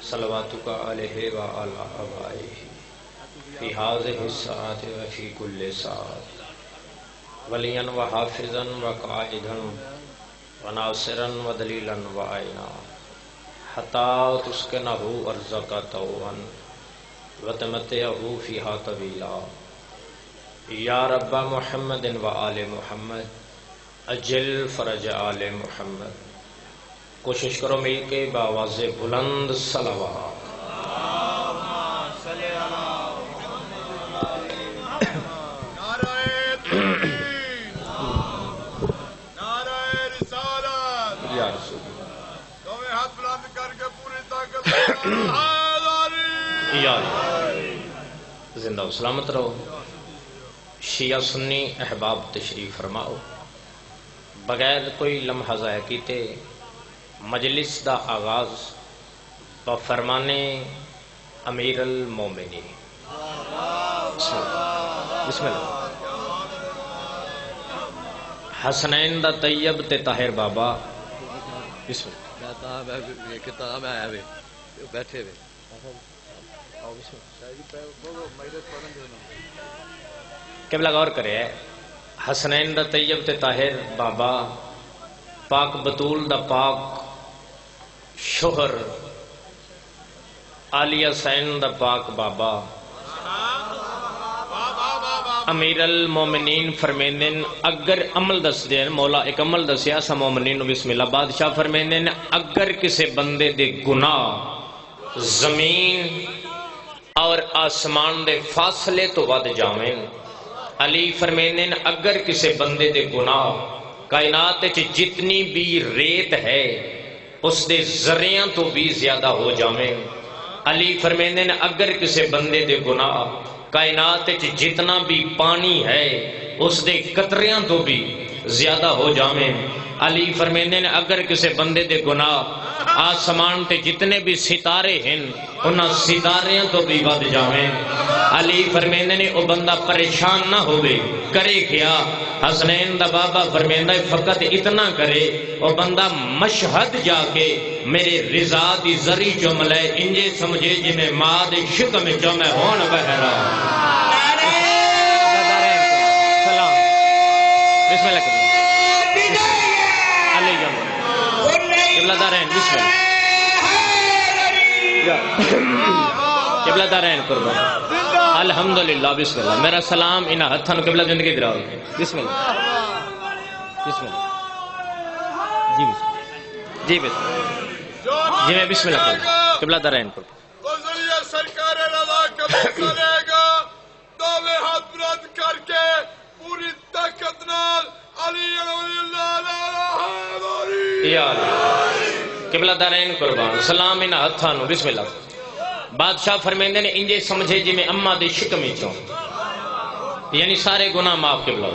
صلواتک علیہ وعلی آبائہ فی هذه الساعة وفی کل ساعة ولیا وحافظا وقائدا وناصرا ودلیلا وعینا حتی تسکنہ ارضک طوعا وتمتعہ فیہا طویلا یا رب محمد وآل محمد اجل فرج آل محمد. کوشش کرو مل کے بآواز بلند صلوات. زندہ و سلامت رہو. شیعہ سنی احباب تشریف فرماؤ. بغیر کوئی لمحہ ضائع کیتے مجلس دا آغاز بفرمانے امیر المومنین. بسم اللہ. حسنین دا طیب تے طاہر بابا. بسم اللہ. بیٹھے ہوئے قبلہ غور کرے. حسنین دا طیب تے طاہر بابا پاک بطول دا پاک شوہر عالیہ سین دا پاک بابا امیر المومنین فرمیندن اگر عمل دس دین مولا ایک عمل دسیا سا مومنین بسم اللہ. بادشاہ فرمیندن اگر کسے بندے دے گناہ زمین اور آسمان دے فاصلے تو ود جاویں. علی فرمیندن اگر کسے بندے دے گناہ کائنات جتنی بھی ریت ہے اس دے ذریعہ تو بھی زیادہ ہو جاویں. علی فرمیندن اگر کسے بندے دے گناہ کائنات جتنا بھی پانی ہے اس دے قطریاں تو بھی زیادہ ہو جاویں. علی فرمیندن اگر کسے بندے دے گناہ آسمان تے جتنے بھی ستارے ہیں انہاں ستاریاں تو بھی ود جاویں. علی فرمیندن او بندہ پریشان نہ ہوئے کرے کیا. حسنین دا بابا فرمیندہ فقط اتنا کرے او بندہ مشہد جا کے میرے رضا دی زری جملے انجے سمجھے جی میں ماں دے شکم جو میں ہون بہرا. سلام. بسم اللہ علی جمع قبلہ دارین. بسم اللہ قبلہ دارین قربان. الحمدللہ. بسم اللہ. میرا سلام انہا ہتھن قبلہ زندگی دراؤ. بسم اللہ. بسم اللہ. جی بسم اللہ. جی بسم اللہ. جی میں بسم اللہ کروں. قبلہ دارین قربان. وزیر سرکار رضا قبول کرے گا. دعوے ہاتھ برد کر کے پوری طاقت نال علی یا قبلہ دارین قربان. سلام انہا ہتھن. بسم اللہ. بادشاہ فرمیندے نے انجے سمجھے جی میں اماں دے شکمی چوں یعنی سارے گناہ معاف قبلہ.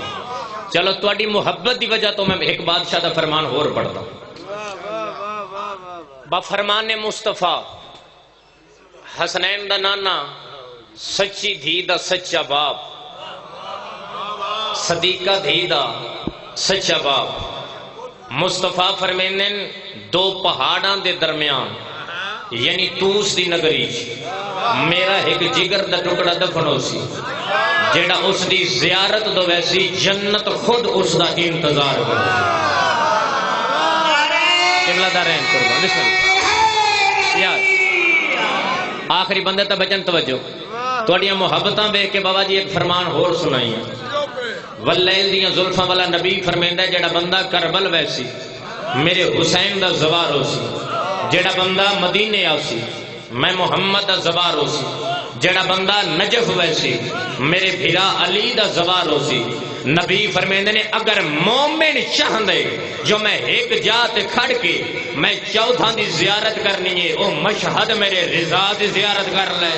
چلو تواڈی محبت دی وجہ تو میں ایک بادشاہ دا فرمان اور پڑھتا ہوں. با فرمان مصطفیٰ حسنین دا نانا سچی دھی دا سچا باپ صدیقہ دھی دا سچا باپ مصطفیٰ فرمیندن دو پہاڑاں دے درمیان یعنی توس دی نگری میرا ایک جگر دا ٹکڑا دفنو سی جیڑا اس دی زیارت دو ویسی جنت خود اس دا انتظار کرو. قبلہ دارین قربان. بسم اللہ. یار آخری بندے تا بچن توجہ توڑیاں محبتاں بے کے بابا جی ایک فرمان اور سنائی ہیں. واللیل دیاں زلفاں والا نبی فرمیندہ جیڑا بندہ کربل ویسی میرے حسین دا زوار ہو سی. جیڑا بندہ مدینے آسی میں محمد دا زوار ہو سی. جیڑا بندہ نجف ویسی میرے بھیرا علی دا زوار ہو سی. نبی فرمیندے نے اگر مومن چاہندے جو میں ایک جات کھڑ کے میں چودھاں دی زیارت کرنی ہے او مشہد میرے رضا دی زیارت کر لے.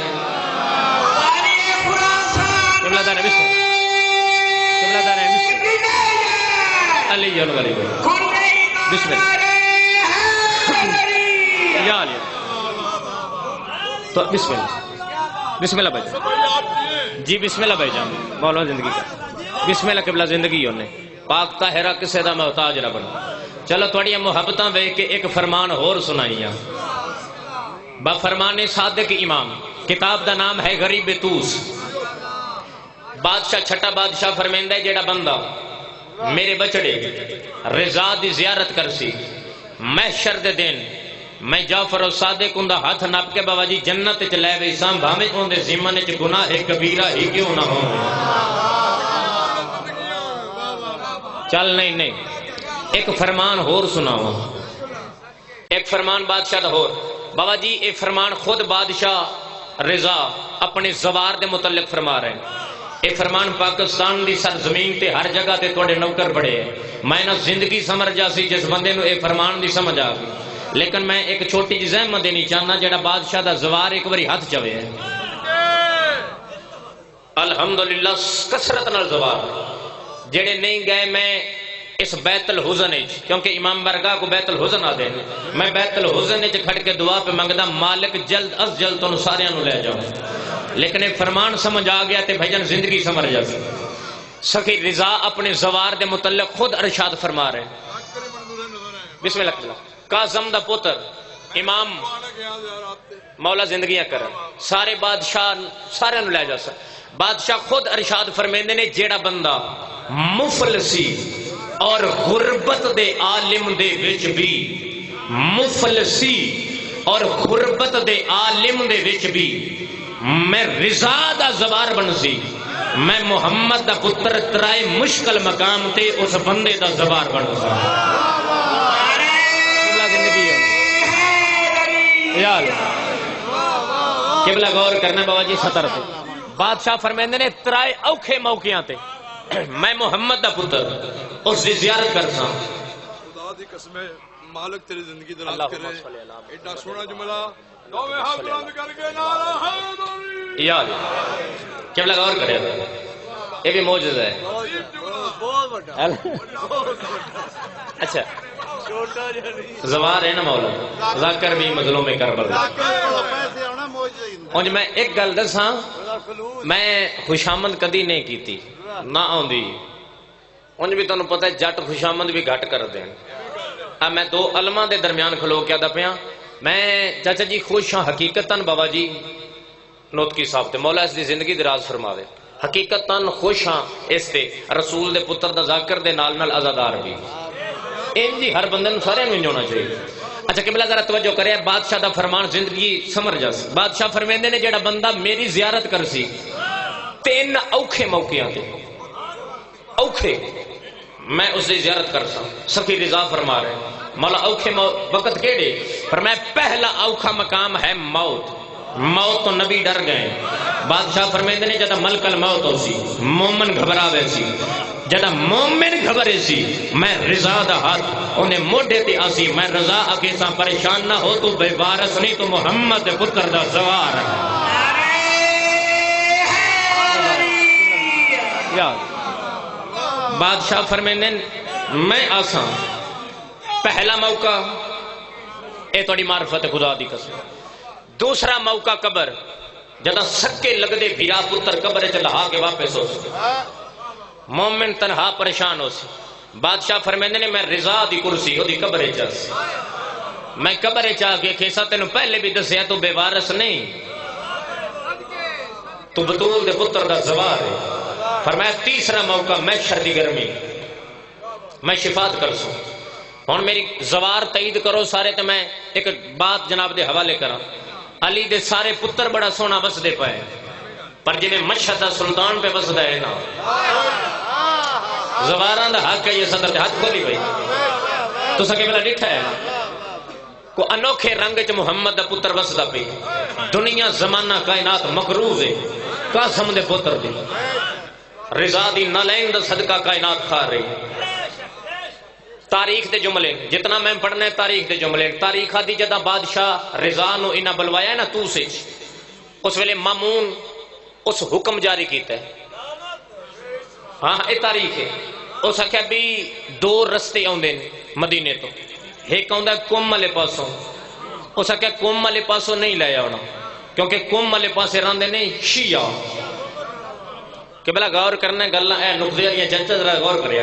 قبلہ دار بسم اللہ. قبلہ دار بسم اللہ. علی جل ولی بسم اللہ. یا علی تو بسم اللہ. بسم اللہ بھائی جی. بسم اللہ بھائی جان. مولا زندگی کا بسم اللہ. قبلہ زندگی ہونے پاک طاہرہ کسے دا محتاج نہ بن. چلو تھوڑی محبتاں وے کے ایک فرمان اور سنائیاں. بفرمان صادق امام، کتاب دا نام ہے غریب توس۔ بادشاہ چھٹا بادشاہ فرمیندہ ہے جیڑا بندہ میرے بچڑے رضا دی زیارت کرسی، محشر دے دن میں جعفر و صادق اندہ ہاتھ نپ کے بابا جی جنت چ لے وی سام، بھاویں اندے ذمہ چ گناہ کبیرہ ہی کیوں نہ ہو۔ چل نہیں ایک فرمان ہور سناواں، ایک فرمان بادشاہ دا ہور بابا جی، اے فرمان خود بادشاہ رضا اپنے زوار دے متعلق فرما رہے ہیں۔ اے فرمان پاکستان دی سرزمین تے ہر جگہ تے توڑے نوکر بڑے ہیں۔ میں نہ زندگی سمجھ جاسی جس بندے نو اے فرمان دی سمجھ آ گئی، لیکن میں ایک چھوٹی جی زحمت دینی چاہنا جڑا بادشاہ دا زوار ایک باری ہاتھ چوے ہے۔ الحمدللہ کثرت نال زوار جڑے نہیں گئے، میں اس بیت الحزن کیونکہ امام برگاہ کو بیت الحزن آ دیں، میں بیت الحزن کھڑ کے دعا پہ منگدا مالک جلد از جلد تو سارے نو لے جاؤ، لیکن ایک فرمان سمجھ آ گیا تے بھجن زندگی سمجھ جا سخی رضا اپنے زوار دے متعلق خود ارشاد فرما رہے ہیں۔ بسم اللہ کاظم دا پتر امام مولا زندگیاں کرن، سارے بادشاہ سارے نو لے جا سا۔ بادشاہ خود ارشاد فرمیندے نے جیڑا بندہ مفلسی اور غربت دے عالم دے وچ بھی، مفلسی اور غربت دے عالم دے وچ بھی میں رضا دا زوار بنسی، میں محمد دا پتر ترائے مشکل مقام تے اس بندے دا زوار بنسا۔ قبلہ غور کرنا بابا جی سطر تے بادشاہ فرمیندے نے ترائے اوکھے موقعیاں تے میں محمد دا پتر اس دی زیارت کرتا ہوں۔ خدا دی قسم ہے مالک تیری زندگی دراز کرے، ایڈا سونا جملہ دوویں ہاتھ بلند کر کے نعرہ حیدری۔ یا قبلہ غور کرے یہ بھی معجزہ ہے۔ اچھا زوار ہے نا مولا ذاکر بھی مظلوم کربلا۔ میں ایک گل دساں، میں خوشامد کدی نہیں کیتی نہ آندی، انج بھی تانوں پتہ ہے جٹ خوشامد بھی گھٹ کر دین۔ میں دو علماء دے درمیان کھلو کے آدا پیا، میں چاچا جی خوش ہاں حقیقتاً بابا جی نوتکی صاحب تے مولا اس دی زندگی دراز فرماوے، حقیقتاً خوش ہاں اس تے رسول دے پتر دا ذاکر دے نال نال عزادار بھی انجی ہر بندے نوں سارے نوں ہونا چاہیے۔ اچھا قبلہ ذرا توجہ کرے، بادشاہ دا فرمان زندگی سمجھ جا سی۔ بادشاہ فرمیندے نے جیڑا بندہ میری زیارت کر سی تین اوکھے موقعیاں تے اوکھے میں اس دی زیارت کر سا، سخی رضا فرما رہے ہیں مولا اوکھے وقت کیڑے فرمایا پہلا اوکھا مقام ہے موت، موت تو نبی ڈر گئے۔ بادشاہ فرمیندے نے جدا ملک الموت ہو سی مومن گھبراوے سی، جدا مومن گھبرے سی میں رضا دا ہاتھ انہیں موڈے تے آسی، میں رضا اگے سا پریشان نہ ہو تو بے وارث نہیں تو محمد پتر دا زوار۔ بادشاہ فرمیندے میں آساں پہلا موقع اے توڑی معرفت خدا دی قسم، دوسرا موقع قبر جدا سکے لگ دے بھیرا پتر قبر چ لہا کے واپس ہو سی، مومن تنہا پریشان ہو سی۔ بادشاہ فرمیندے نے میں رضا دی کرسی ہو دی قبر چا سی، میں قبر چا کے کیسا تینوں پہلے بھی دسیا تو بے وارث نہیں، تو بطول دے پتر دا زوار ہے۔ فرمایا تیسرا موقع میں شردی گرمی میں شفاعت کر سوں، ہن میری زوار تائید کرو سارے تے میں ایک بات جناب دے حوالے کراں۔ علی دے سارے پتر بڑا سونا بس دے پائے، پر جنہیں مشہد سلطان پہ بس دے نا زواران دا حق ہے، یہ صدر دے ہاتھ کھولی بھئی تو سکے بلا ڈٹھا ہے کو انوکھے رنگ چ محمد دا پتر بس دا پی، دنیا زمانہ کائنات مقروض ہے قاسم دے پتر دی، رضا دی نالین دا صدقہ کائنات کھا رہی۔ تاریخ دے جملے جتنا میں پڑھنے تاریخ دے جملے، تاریخ آدھی جدا بادشاہ رضا نو انہا بلوایا ہے نا تو سے، اس ویلے مامون اس حکم جاری کیتا ہے، ہاں اے تاریخ ہے۔ اس آکھیا بھی دو رستے آندے مدینے تو، ایک آندا کم والے پاسوں، اس آکھیا کم والے پاسوں نہیں لے آنا کیونکہ کم والے پاسے راندے نہیں شیعہ۔ کہ بلا غور کرنا گلا اے نقطے والی چرچا ذرا غور کریا،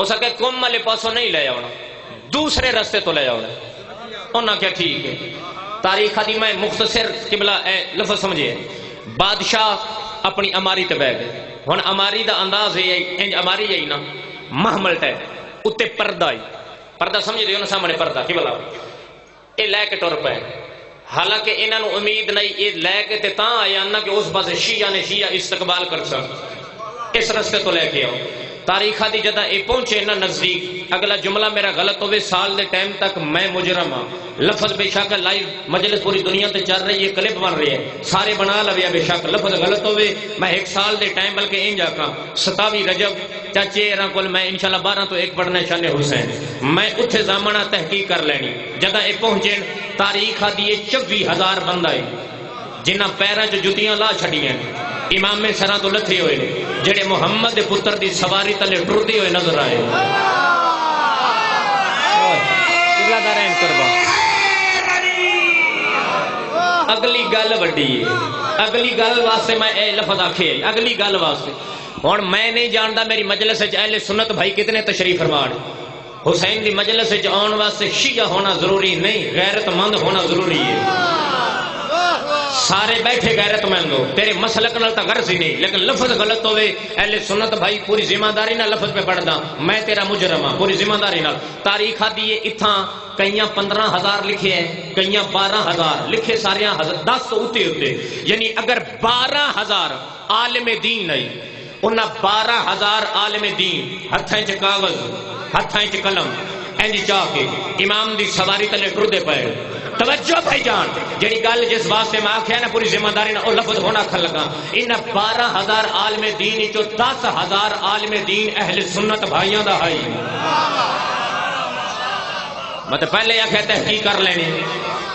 اس آکھیا کم والے پاسوں نہیں لے آنا دوسرے رستے تو لے آنا، انہاں کیا ٹھیک ہے تاریخ دی میں مختصر قبلہ لفظ سمجھے بادشاہ اپنی اماری تے بیٹھ گئے ہن اماری دا انداز ہے انج اماری ہے نا محمل تے اتے پردہ ہی پردہ سمجھ دیو نا سامنے پردہ قبلہ اے لے کے ٹر پے حالانکہ انہاں نو امید نہیں یہ لے کے تے تاں آیا نا کہ اس پاس شیعہ نے شیعہ استقبال کر سک اس رستے تو لے کے آؤ تاریخ دی جدہ اے پہنچے نا نزدیک اگلا جملہ میرا غلط ہوئے سال دے ٹائم تک میں مجرم ہاں لفظ بے شک لائیو مجلس پوری دنیا تے چل رہی ہے کلپ بن رہی ہے سارے بنا لویا بے شک لفظ غلط ہوئے میں ایک سال دے ٹائم بلکہ ان جاکا 27 رجب چاچے ایران کول میں انشاءاللہ 12 تو 1 پڑھنا شان حسین میں اتھے زامنہ تحقیق کر لینی جدہ اے پہنچے تاریخ دیئے 24,000 بندہ ہے جنہ پیرہ جو جتیاں لا چھڑی ہیں امام میں سران تو لتھے ہوئے جڑے محمد پتر دی سواری تلے ٹردی ہوئے نظر آئے قبلہ دارین کربا اگلی گل وڈی ہے اگلی گل واسطے میں اے لفظ آکھے اگلی گل واسطے اور میں نہیں جانتا میری مجلس اہل سنت بھائی کتنے تشریف فرما حسین دی مجلس آن واسطے شیعہ ہونا ضروری نہیں غیرت مند ہونا ضروری ہے سارے بیٹھے غیرت مند ہو تیرے مسلک نال تا غرض ہی نہیں لیکن لفظ غلط ہوئے اہل سنت بھائی پوری ذمہ داری نال لفظ پہ پڑھدا میں تیرا مجرم ہاں پوری ذمہ داری نال تاریخ دیے اتھاں کئیاں 15,000 لکھے ہیں کئیاں 12,000 لکھے ساریاں 10 تو اتے ہوتے یعنی اگر 12,000 عالم دین نہیں انہاں 12,000 عالم دین ہتھیں چ کاغذ ہتھیں چ قلم انج چاہ کے امام دی سواری تلے ٹردے پئے توجہ بھائی جان جڑی گل جس واسطے میں آکھیا نا پوری ذمہ داری نال او لفظ ہونا کھل لگا ان 12,000 عالم دین وچوں 10,000 عالم دین اہل سنت بھائیاں دا ہے میں تے پہلے آکھیا تحقیق کر لینی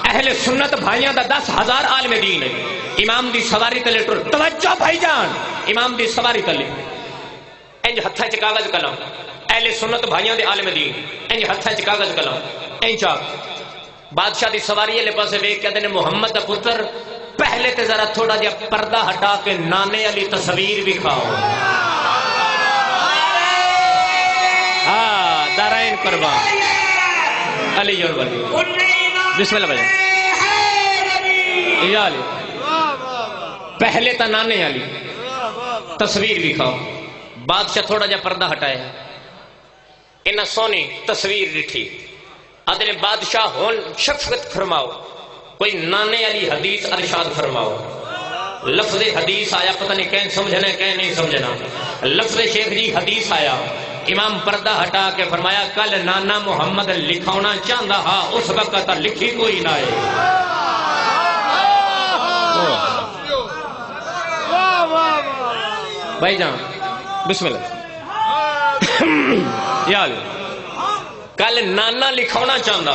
اہل سنت بھائیاں دا 10,000 عالم دین ہے امام دی سواری تلے ٹر توجہ بھائی جان امام دی سواری تلے انج ہتھاں چ کاغذ قلم اہل سنت بھائیاں دے عالم دین انج ہتھاں چ کاغذ قلم انج بادشاہ دی سواری لے پاسے ویکھ کہندے نے محمد دا پتر پہلے تے ذرا تھوڑا جہا پردہ ہٹا کے نانے علی تصویر بھی کھاؤ ہاں دارائن قربان علی اور ولی بسم اللہ بھائی یا علی پہلے تا نانے علی تصویر بھی کھاؤ بادشاہ تھوڑا جہا پردہ ہٹائے انہاں سونی تصویر ڈٹھی آدھے بادشاہ ہون شفقت فرماؤ کوئی نانے علی حدیث ارشاد فرماؤ لفظ حدیث آیا پتہ نہیں کہیں سمجھنا کہیں نہیں سمجھنا لفظ شیخ جی حدیث آیا امام پردہ ہٹا کے فرمایا کل نانا محمد لکھونا چاہتا ہا اس وقت لکھی کوئی نہ ہے بھائی جان بسم اللہ یا اللہ کل نانا لکھونا چاہتا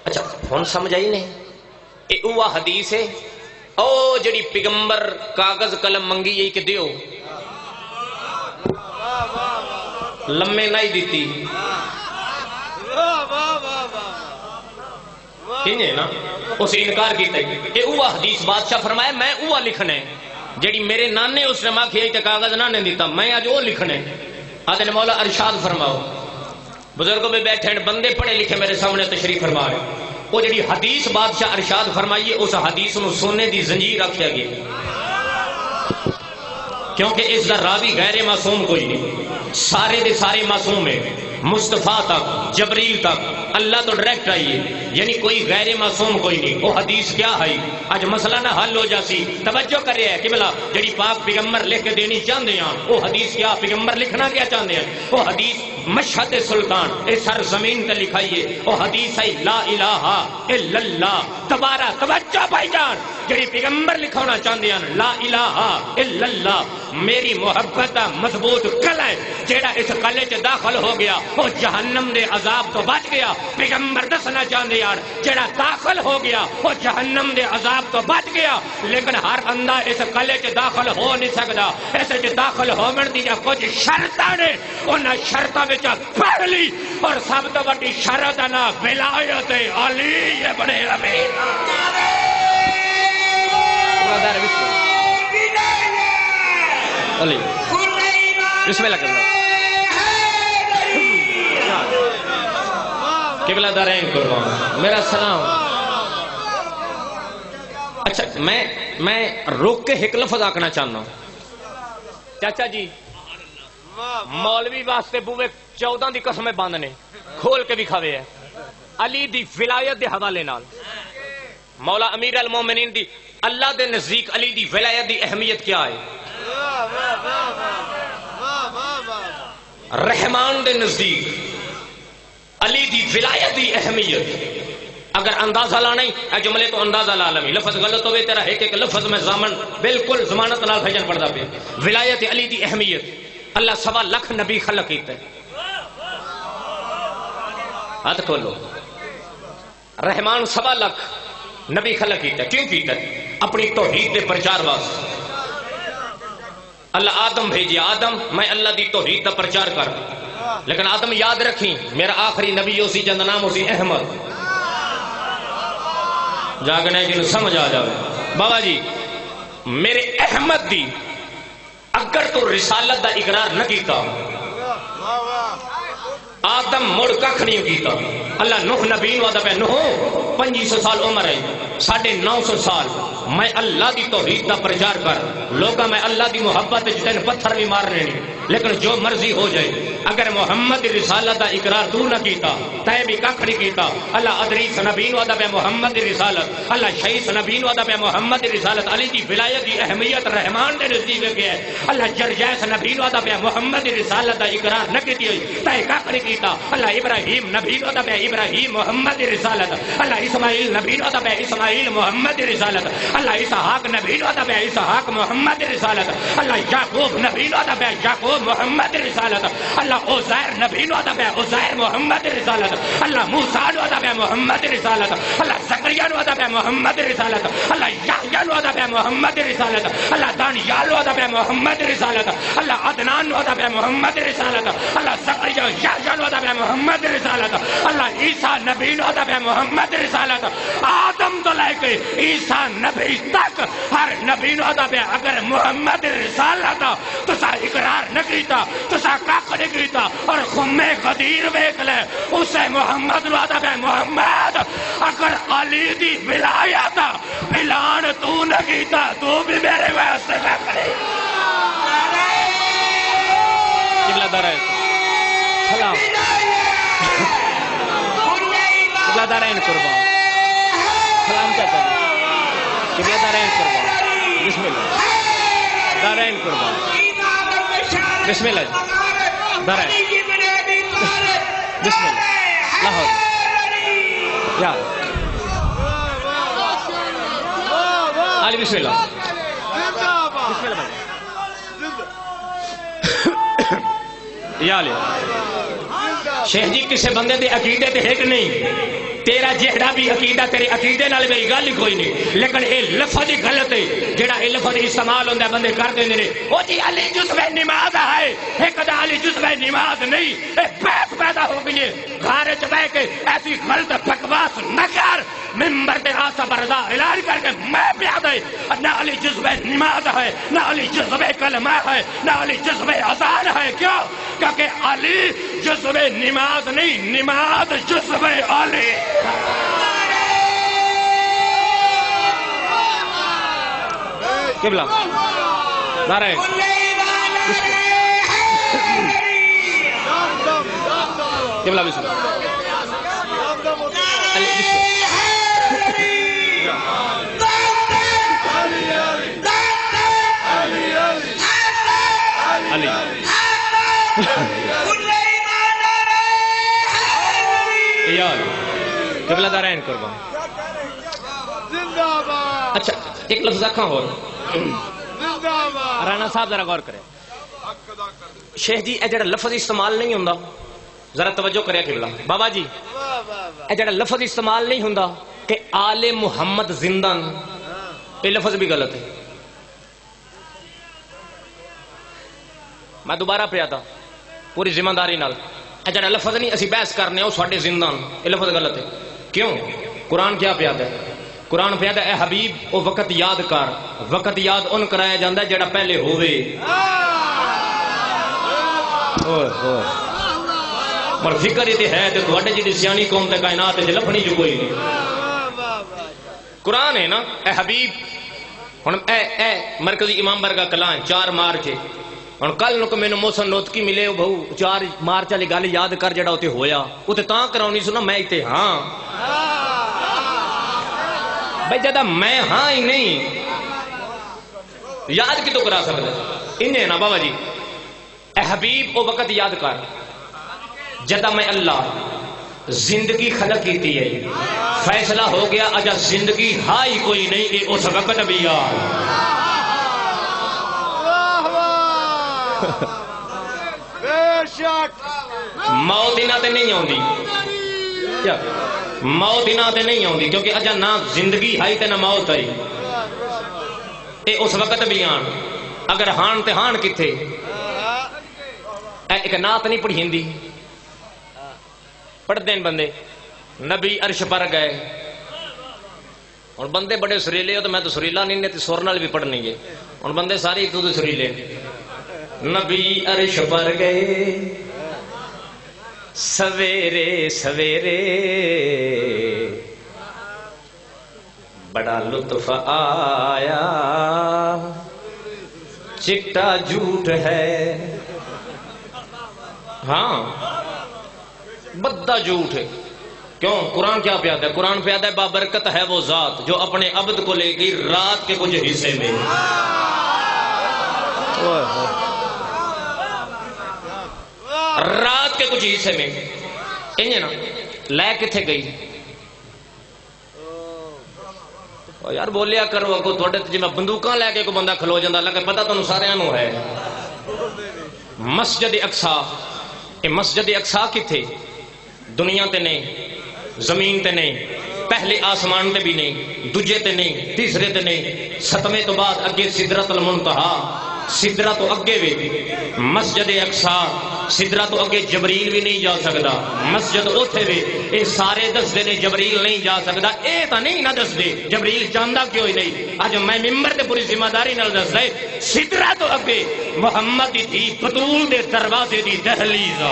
اچھا ہن سمجھ آئی نہیں اے اوہ حدیث ہے او جڑی پیغمبر کاغذ قلم منگی یہی کہ دیو لمے نہیں دیتی کینے نا اس انکار کیتا اے اوہ حدیث بادشاہ فرمایا میں اوہ لکھنے جڑی میرے نانے اس نے ماں کھیئی تے کاغذ نانے دیتا میں آج وہ لکھنے آدھے مولا ارشاد فرماؤ بزرگوں میں بیٹھے بندے پڑھے لکھے میرے سامنے تشریف فرما رہے وہ جڑی حدیث بادشاہ ارشاد فرمائیے اس حدیث نو سونے دی زنجیر رکھیا گیا کیونکہ اس دا راوی غیر معصوم کوئی نہیں سارے دے سارے معصوم ہیں مصطفیٰ تک جبریل تک اللہ تو ڈائریکٹ آئیے یعنی کوئی غیر معصوم کوئی نہیں وہ حدیث کیا ہے آج مسئلہ نہ حل ہو جاسی توجہ کر رہے ہیں کہ بلا جڑی پاک پیغمبر لکھ کے دینی چاہتے ہیں وہ حدیث کیا پیغمبر لکھنا کیا چاہتے ہیں وہ حدیث مشہد سلطان اس سر زمین تے لکھائیے وہ حدیث ہے لا الہ الا اللہ تبارہ توجہ بھائی جان جڑی پیغمبر لکھونا چاہتے ہیں لا الہ الا اللہ میری محبت دا مضبوط قلعہ ہے جیڑا اس قلعے چ داخل ہو گیا وہ جہنم دے عذاب تو بچ گیا پیغمبر دسنا چاہتے یار جیڑا داخل ہو گیا وہ جہنم دے عذاب تو بچ گیا لیکن ہر بندہ اس قلعے چ داخل ہو نہیں سکتا اس چ داخل ہون دی کچھ شرطاں نے انہاں شرطاں وچ پہلی اور سب تو بڑی شرط ہے نا ولایت علی ابن ابی علی بسم اللہ کرنا قبلہ دارین قربان میرا سلام اچھا میں روک کے ایک لفظ آکنا چاہنا ہوں چاچا جی مولوی واسطے بوے 14 دی قسمیں بند نے کھول کے بھی کھوے ہے علی دی ولایت دے حوالے نال مولا امیر المومنین دی اللہ دے نزدیک علی دی ولایت دی اہمیت کیا ہے رحمان دے نزدیک علی دی ولایت دی اہمیت اگر اندازہ لانا ہی اے جملے تو اندازہ لا لمی لفظ غلط ہوئے تیرا ایک لفظ میں زامن بالکل ضمانت نال بھیجن پڑدا پہ ولایت علی دی اہمیت اللہ 1.25 لاکھ نبی خلق کیتے ہاتھ کھولو رحمان 1.25 لاکھ نبی خلق کیتے کیوں کیتے اپنی توحید دے پرچار واسطے اللہ آدم بھیجیا آدم میں اللہ دی توحید دا پرچار کر لیکن آدم یاد رکھیں میرا آخری نبی اسی جند نام اسی احمد جاگنے کی سمجھ آ جاوے بابا جی میرے احمد دی اگر تو رسالت دا اقرار نہ کیتا آدم مڑ ککھ نہیں کیتا اللہ نوح نبی وعدہ پہ نوح 2500 سال عمر ہے 950 سال میں اللہ دی توحید دا پرچار کر لوگا میں اللہ دی محبت جتنے پتھر بھی مارنے نہیں لیکن جو مرضی ہو جائے اگر محمد رسالت دا اقرار تو نہ کیتا تے بھی ککھ نہیں کیتا اللہ ادریس نبی وعدہ پہ محمد رسالت اللہ شیس نبی وعدہ پہ محمد رسالت علی دی ولایت دی اہمیت رحمان دے نزدیک ہے اللہ جرجیس نبی وعدہ پہ محمد رسالت دا اقرار نہ کیتی ہوئی تے ککھ نہیں کیتا اللہ ابراہیم نبی وعدہ پہ ابراہیم محمد رسالت اللہ اسماعیل نبی وعدہ پہ اسماعیل محمد رسالت اللہ اسحاق نبی وعدہ پہ اسحاق محمد رسالت اللہ یعقوب نبی وعدہ پہ یعقوب محمد رسالت اللہ عزیر نبی وعدہ پہ عزیر محمد رسالت اللہ موسیٰ وعدہ پہ محمد رسالت اللہ زکریا وعدہ پہ محمد رسالت اللہ یحییٰ وعدہ پہ محمد رسالت اللہ دانیال وعدہ پہ محمد رسالت اللہ عدنان وعدہ پہ محمد رسالت اللہ زکریا یحییٰ وعدہ پہ محمد رسالت اللہ عیسیٰ نبی وعدہ پہ محمد رسالت آدم تو لے کے عیسیٰ نبی تک ہر نبی وعدہ پہ اگر محمد رسالت تو سا اقرار نہ کیتا تو سا کاک نہیں کیتا اور خمِ قدیر بیک لے اسے محمد وعدہ پہ محمد اگر علی دی ولایت اعلان تو نہ کیتا تو بھی میرے واسطے نہ کرے قبلہ دارین سلام قبلہ دارین قربان سلام کہتا ہے قبلہ دارین قربان بسم اللہ دارین قربان بسم اللہ دارین بسم اللہ لاہور یا علی بسم اللہ بسم اللہ یا علی شیخ جی کسے بندے دے عقیدے تے ایک نہیں تیرا جہڑا بھی عقیدہ تیرے عقیدے نال میری گل ہی کوئی نہیں لیکن اے لفظ ہی غلط ہے جڑا اے لفظ استعمال ہوندا بندے کر دیندے نے او جی علی جزو نماز ہے ایک دا علی جزو نماز نہیں اے بحث پیدا ہو گئی ہے گھر وچ بیٹھ کے ایسی غلط بکواس نہ کر منبر تے آسا بردا اعلان کر کے میں پیاد ہے نہ علی جزو نماز ہے نہ علی جزو کلمہ ہے نہ علی جزو اذان ہے کیوں کیونکہ علی جزو نماز نہیں نماز جزو علی قبلہ نعرہ قبلہ بسم علی یار قبلہ دارین قربان اچھا ایک لفظ رکھا ہو رانا صاحب ذرا غور کریں شیخ جی اے جڑا لفظ استعمال نہیں ہوندا ذرا توجہ کرے قبلہ بابا جی اے جڑا لفظ استعمال نہیں ہوندا کہ آل محمد زندہ یہ لفظ بھی غلط ہے میں دوبارہ پہ آتا پوری ذمہ داری نال اے جڑا لفظ نہیں اسی بحث کرنے ہو ساڈے زندہ یہ لفظ غلط ہے کیوں قرآن کیا پیادا ہے قرآن پیادا اے حبیب او وقت یاد کر وقت یاد ان کرایا جاندہ ہے جڑا پہلے ہوئے پر فکر یہ ہے تو تواڈے جی سیانی قوم تے کائنات وچ لبھنی جو کوئی نہیں قرآن ہے نا اے حبیب ہن اے مرکزی امام برگا کلاں 4 مارچ ہن کل نو مینوں موسن نوتکی ملے بہو 4 مارچ والی گل یاد کر جڑا اوتے ہویا اوتے تاں کراونی سنا میں تے ہاں بھائی جدا میں ہاں ہی نہیں یاد کی تو کرا سکتا انہیں نا بابا جی اے حبیب او وقت یاد کر جدا میں اللہ زندگی خلق کیتی ہے فیصلہ ہو گیا اجا زندگی ہائی کوئی نہیں اے اس وقت بھی یار موت انہاں تے نہیں آوندی موت انہاں تے نہیں آوندی کیونکہ اجا نہ زندگی ہائی تے نہ موت آئی اے اس وقت بھی آن اگر ہان تے ہان کتھے ایک نعت نہیں پڑھی ہندی پڑھتے ہیں بندے نبی عرش پر گئے اور بندے بڑے سریلے ہو تو میں تو سریلا نہیں نے سر نال بھی پڑھنی ہے اور بندے سارے تو سریلے نبی عرش پر گئے سویرے سویرے بڑا لطف آیا چٹا جھوٹ ہے ہاں بدہ جھوٹ ہے کیوں قرآن کیا پیادا ہے قرآن پیادا ہے بابرکت ہے وہ ذات جو اپنے عبد کو لے گئی رات کے کچھ حصے میں رات کے کچھ حصے میں انہیں نا لے کتھے گئی یار بولیا کرو اگو تھوڑے جی میں بندوقاں لے کے کوئی بندہ کھلو جاندہ لگے پتہ تانوں سارے نوں ہے مسجد اقصی یہ مسجد اقصی کتھے دنیا تے نہیں زمین تے نہیں پہلے آسمان تے بھی نہیں دوجے تے نہیں تیسرے تے نہیں ستویں تو بعد اگے سدرۃ المنتہا سدرہ تو اگے بھی مسجد اقصی سدرہ تو اگے جبریل بھی نہیں جا سکتا مسجد اوتھے بھی اے سارے دس دے نے جبریل نہیں جا سکتا اے تا نہیں نہ دس دے جبریل جاندا کیوں ہی نہیں اج میں ممبر تے پوری ذمہ داری نال دس دے سدرہ تو اگے محمد دی تھی بطول دے دروازے دی دہلیز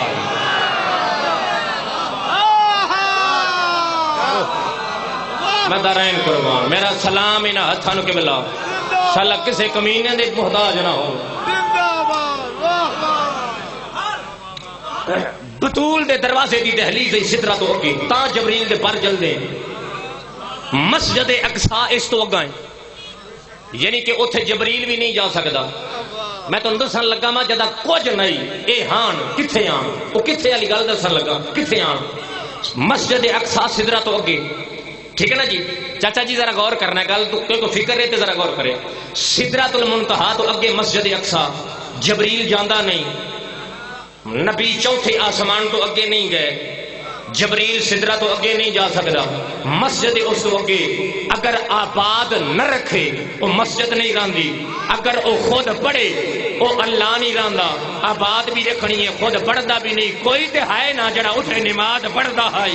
میں دارین قربان میرا سلام انہاں ہتھاں نوں قبلہ شالا کسے کمینے دے محتاج نہ ہو بطول دے دروازے دی دہلیز دی سدرہ تو اگے تا جبریل دے پر جل دے مسجد اقصی اس تو اگائیں یعنی کہ اتھے جبریل بھی نہیں جا سکتا میں تو دسن لگا ماں جدا کچھ نہیں اے ہان کتھے آن وہ کتھے علی گل دسن لگا کتھے آن مسجد اقصی سدرہ تو اگے ٹھیک ہے نا جی چاچا جی ذرا غور کرنا ہے گل تو کوئی فکر رہتے ذرا غور کرے سدرۃ المنتہا تو اگے مسجد اقصی جبریل جاندہ نہیں نبی چوتھے آسمان تو اگے نہیں گئے جبریل سدرہ تو اگے نہیں جا سکتا مسجد اس تو اگے اگر آباد نہ رکھے وہ مسجد نہیں راندی اگر وہ خود پڑھے وہ اللہ نہیں راندا آباد بھی رکھنی ہے خود پڑھدا بھی نہیں کوئی تے ہے نہ جڑا اٹھے نماز پڑھدا ہے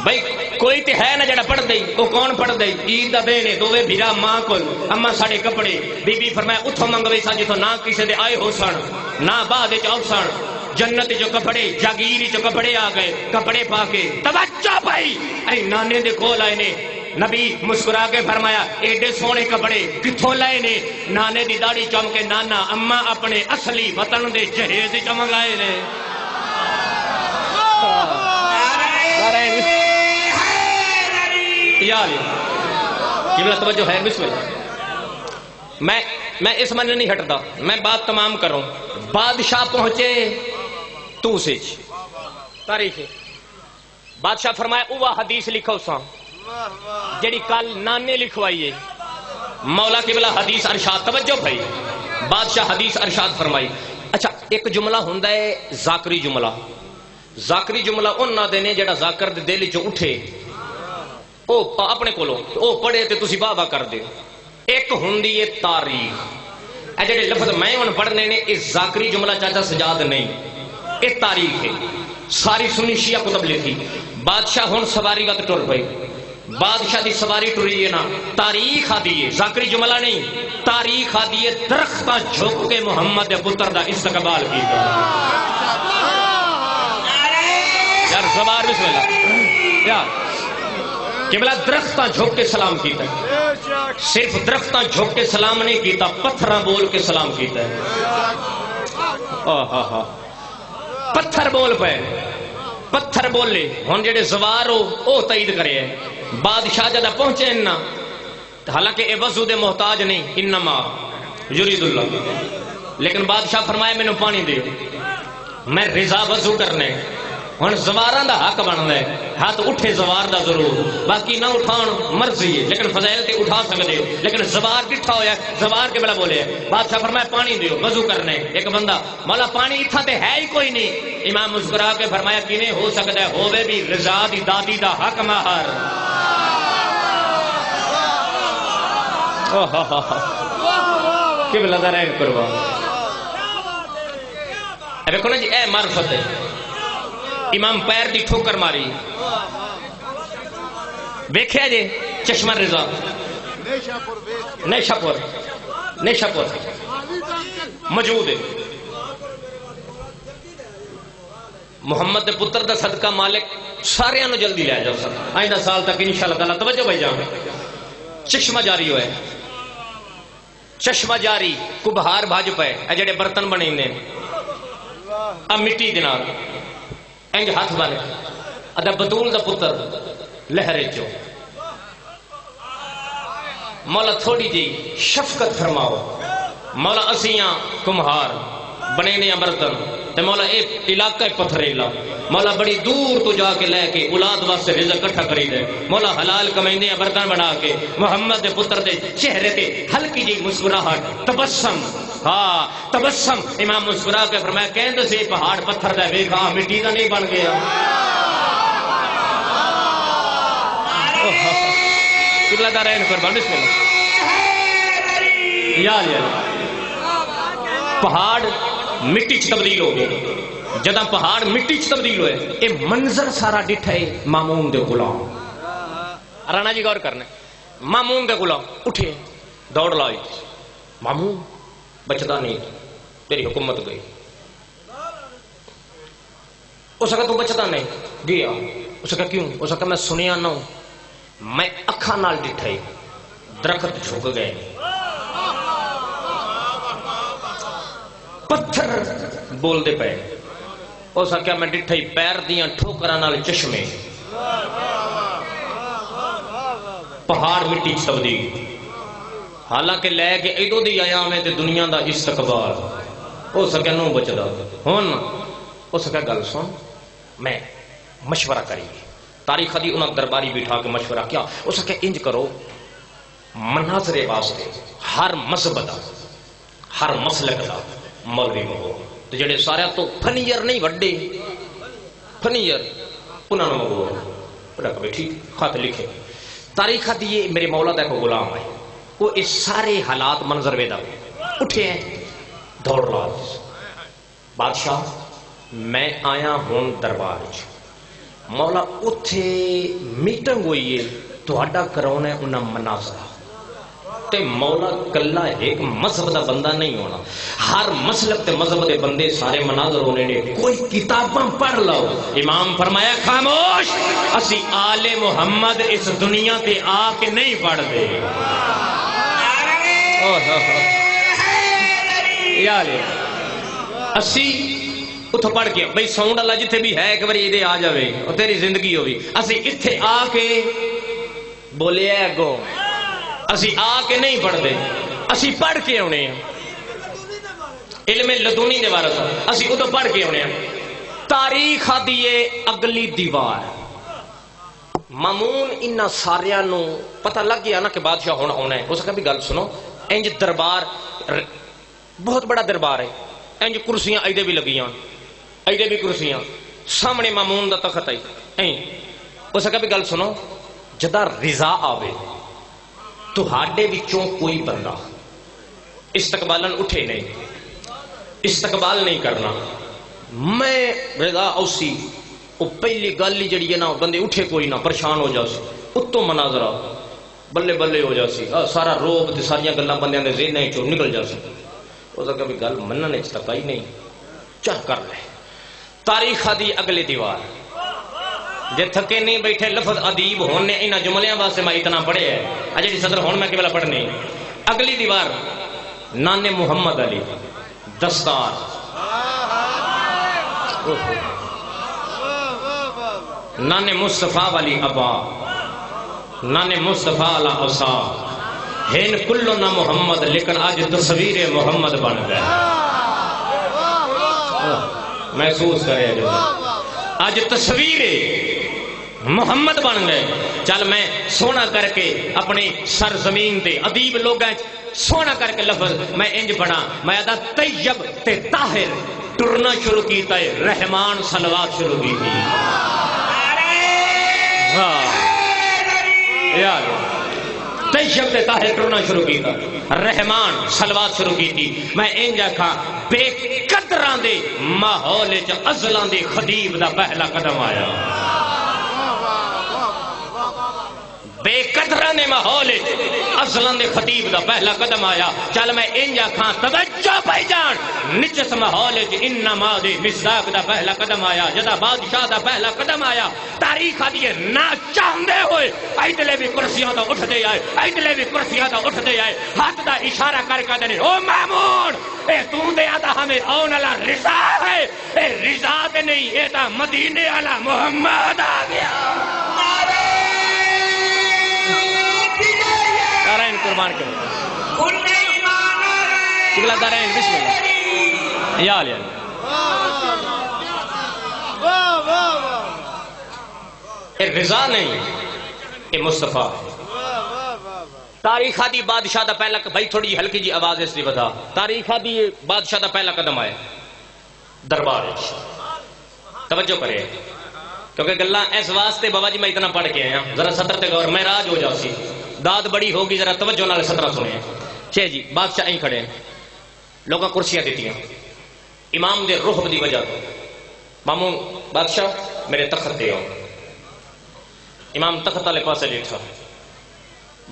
بھائی کوئی تے ہے نا جڑا پڑھ دئی وہ کون پڑھ دئی عید دا دین ہے دووے بھیرا ماں کول اما ساڈے کپڑے بی بی فرمایا اتھوں منگوے سا جتھوں نہ کسے دے آئے ہو سن نہ بعد وچ آؤ سن جنت جو کپڑے جاگیر جو کپڑے آ گئے کپڑے پا کے توجہ بھائی اے نانے دے کول آئے نے نبی مسکرا کے فرمایا ایڈے سونے کپڑے کتھوں لائے نے نانے دی داڑھی چم کے نانا اما اپنے اصلی وطن دے جہیز چمگائے نے قبلہ توجہ ہے بسم اللہ میں اس من نہیں ہٹتا میں بات تمام کروں بادشاہ پہنچے تو سچ تاریخ بادشاہ فرمایا اوہ حدیث لکھو سا جڑی کل نانے لکھوائیے مولا قبلہ حدیث ارشاد توجہ بھائی بادشاہ حدیث ارشاد فرمائی اچھا ایک جملہ ہوندا ہے ذاکری جملہ انہاں دے نے جڑا ذاکر دے دل چ اٹھے او اپنے کولوں او پڑھے تے تسی واہ واہ کر دے ایک ہوندی ہے تاریخ اے جڑے لفظ میں ہن پڑھنے نے اس ذاکری جملہ چاچا سجاد نہیں اے تاریخ ہے ساری سنی شیعہ کتب لکھی بادشاہ ہن سواری وقت ٹر پئی بادشاہ دی سواری ٹری ہے نا تاریخ آدھی ہے ذاکری جملہ نہیں تاریخ آدھی ہے درختہ جھک کے محمد پتر دا استقبال کی گا زوار بسم اللہ یا قبلہ درختاں جھوک کے سلام کیتا ہے، صرف درختاں جھوک کے سلام نہیں کیتا، پتھراں بول کے سلام کیتا ہے. پتھر بول پے، پتھر بولے ہن جڑے زوار ہو او تائید کرے ہے. بادشاہ جدا پہنچے نا، حالانکہ اے وضو دے محتاج نہیں، انما یرید اللہ، لیکن بادشاہ فرمایا مینوں پانی دے، میں رضا وضو کرنے. ہن زواراں دا حق بندا ہے، ہاتھ اٹھے زوار دا ضرور، باقی نہ اٹھان مرضی ہے، لیکن فضائل تے اٹھا سکدے ہو. لیکن زوار کٹھا ہویا، زوار کے بلا بولے بادشاہ فرمایا پانی دیو وضو کرنے. ایک بندہ مولا پانی اتھا تے ہے ہی کوئی نہیں. امام مسکرا کے فرمایا کیویں ہو سکدا ہے، ہووے بھی رضا دی دادی دا حق مہر. کہ بلا دا رہن کروا دیکھو نا جی، اے معرفت ہے. امام پیر دی ٹھوکر ماری، ویکھیا جی چشمہ رضا نیشا پور موجود ہے. محمد دے پتر دا صدقہ مالک سارے نو جلدی لے جاؤ سر، آئندہ سال تک انشاءاللہ تعالیٰ. توجہ بھائی جان، چشمہ جاری ہوئے، چشمہ جاری کبہار بھاج پے. اے جڑے برتن بنے نے اب مٹی دنال انج ہاتھ بنے ادا بطول دا پتر لہرے چو. مولا تھوڑی جی شفقت فرماؤ، مولا اسیاں کمہار بنے نے برتن تے مولا اے علاقہ پتھریلا، مولا بڑی دور تو جا کے لے کے اولاد واسطے رزق اکٹھا کری دے. مولا حلال کمیندے برتن بنا کے محمد دے پتر دے چہرے تے ہلکی جی مسکراہٹ، تبسم. ہاں تبسم. امام مسکرا کے فرمایا کہندے سے پہاڑ پتھر دا ویکھا مٹی دا نہیں بن گیا. قبلہ دا رہن قربان بسم اللہ یا پہاڑ مٹی چ تبدیل ہو گئے. جدہ پہاڑ مٹی چ تبدیل ہوئے، اے منظر سارا ڈٹھا ہے مامون دے غلام. رانا جی غور کرنے، مامون دے غلام اٹھے دوڑ لائی، مامون بچتا نہیں، تیری حکومت گئی. اس کا تو بچتا نہیں گیا. اس کا کیوں؟ اس کا میں سنیا نہ میں اکھاں نال ڈٹھا ہی درخت جھک گئے، پتھر بول دے پے. اس کا میں ڈٹھا ہی پیر دیاں ٹھوکراں نال چشمے، پہاڑ مٹی چ تبدیل. حالانکہ لے کے ایدو دی آیا میں تے دنیا دا استقبال ہو سکے نو بچدا. ہن ہو سکے گل سن، میں مشورہ کری تاریخ دی انہاں درباری بٹھا کے مشورہ کیا. ہو سکے انج کرو مناظرے واسطے ہر مذہب دا ہر مسلک دا مولوی مگو، تے جڑے سارے تو فنیر نہیں وڈے فنیر انہاں نو مگو. بڑا کہ ٹھیک خط لکھے تاریخ دی یہ میرے مولا دا کو غلام ہے، وہ اس سارے حالات منظر ویدہ اٹھے ہیں دوڑ لا. بادشاہ میں آیا ہوں دربار چ، مولا اتھے میٹنگ ہوئی ہے تہاڈا کراؤنا ہے انہاں مناظرہ. تے مولا کلا ایک مذہب دا بندہ نہیں ہونا، ہر مسلک تے مذہب دے بندے سارے مناظر ہونے نے. کوئی کتاباں پڑھ لو. امام فرمایا خاموش، اسی آل محمد اس دنیا تے آ کے نہیں پڑھ دے. اسی اتو پڑھ کے بھائی ساؤنڈ اللہ جتھے بھی ہے ایک بار یہ آ جائے اور تیری زندگی ہوئی. اسی اتھے آ کے بولے اگو، اسی آ کے نہیں پڑھتے، اسی پڑھ کے آنے ہیں. علم لدونی دے وارث اسی ادو پڑھ کے آنے ہیں. تاریخ دیے اگلی دیوار. مامون انہاں ساریاں نو پتہ لگ گیا نا کہ بادشاہ ہونا ہونا ہے. اس کا بھی گل سنو، انج دربار بہت بڑا دربار ہے، انج کرسیاں ایدے بھی لگیاں، ایدے بھی کرسیاں، سامنے مامون دا تخت ہے. اس کا بھی گل سنو، جدا رضا آوے تہاڈے وچوں کوئی بندہ استقبالن اٹھے نہیں، استقبال نہیں کرنا. میں رضا اوسی وہ پہلی گل ہی جڑی ہے نا بندے اٹھے کوئی نہ پریشان ہو جاسی، اتو مناظرہ بلے بلے ہو جاسی، سارا روب تے ساریاں گلاں بندیاں دے ذہناں چوں نکل جاسی. اس کا بھی گل مننے چ تک ہی نہیں، چاہ کر لے. تاریخ دی اگلے دیوار جے تھکے نہیں بیٹھے لفظ ادیب ہونے انہاں جملیاں واسطے میں اتنا پڑھے ہے اجے جی صدر ہون میں کیولا پڑھنی اگلی دیوار نانے محمد علی دستار نانے مصطفیٰ والی ابا نانے مصطفیٰ علی عصا ہین کلو نہ محمد لیکن آج تصویر محمد بن گئے محسوس کرے جو آج تصویر محمد بن گئے چل میں سونا کر کے اپنی سرزمین تے ادیب لوگ سونا کر کے لفظ میں انج پڑھا میں ادا طیب تے طاہر ٹرنا شروع کیتا ہے رحمان صلوات شروع کی تھی یار طیب تے طاہر ٹرنا شروع کیتا رحمان صلوات شروع کی تھی میں انج آکھا بے قدراں دے ماحول وچ ازلاں دے خطیب دا پہلا قدم آیا بے قدراں دے ماحول ازلاں دے خطیب دا پہلا قدم آیا چل میں انج آکھاں توجہ پائی جان نجس ماحول وچ انما دے مصداق دا پہلا قدم آیا جدا بادشاہ دا پہلا قدم آیا تاریخ دی نہ چاہندے ہوئے ایدلے بھی کرسیاں دا اٹھ دے آئے ایدلے بھی کرسیاں دا اٹھ دے آئے ہاتھ دا اشارہ کر کے دے او مامون اے تو دے آتا ہمیں اون والا رضا ہے اے رضا تے نہیں اے تا مدینے والا محمد آ گیا دارین قربان کرو قبلہ دارین بسم اللہ یا علی اے رضا نہیں اے مصطفیٰ تاریخ دی بادشاہ دا پہلا بھائی تھوڑی جی ہلکی جی آواز اس لیے بتا تاریخ دی بادشاہ دا پہلا قدم آئے دربار توجہ کرے کیونکہ گلہ اس واسطے بابا جی میں اتنا پڑھ کے آیا ذرا سطر تے غور میں راج ہو جاؤ سی داد بڑی ہوگی ذرا توجہ نال سطرہ سنے چھ جی بادشاہ این کھڑے لوگاں کرسیاں دیتی ہیں امام دے روح دی وجہ مامون بادشاہ میرے تخت دے آؤ امام تخت والے پاسے لیٹھا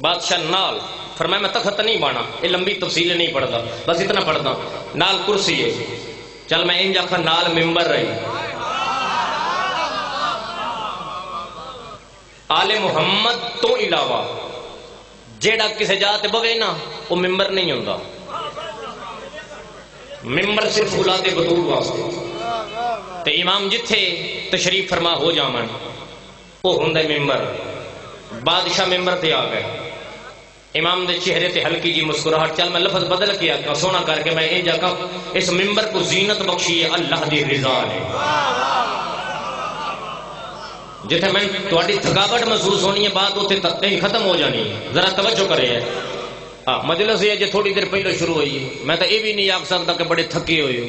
بادشاہ نال فرمایا میں تخت نہیں بانا یہ لمبی تفصیل نہیں پڑھتا بس اتنا پڑھتا نال کرسی ہے چل میں انج آکھا نال ممبر رہی آل محمد تو علاوہ جیڑا کسے جاتے بوے نا وہ ممبر نہیں ہوتا ممبر صرف اولاد بطول واسطے تے امام جتھے تشریف فرما ہو جامن وہ ہوندے ممبر بادشاہ ممبر تے آ گئے امام دے چہرے تے ہلکی جی مسکراہٹ چل میں لفظ بدل کے آکھا سونا کر کے میں یہ جاکا اس ممبر کو زینت بخشی ہے اللہ دی رضا ہے جتنے میں تھوڑی تھکاوٹ محسوس ہونی ہے بات اتنے تک ختم ہو جانی ہے ذرا توجہ کرے ہے مجلس یہ تھوڑی دیر پہلے شروع ہوئی ہے میں تو یہ بھی نہیں آکھ سکتا کہ بڑے تھکے ہوئے ہو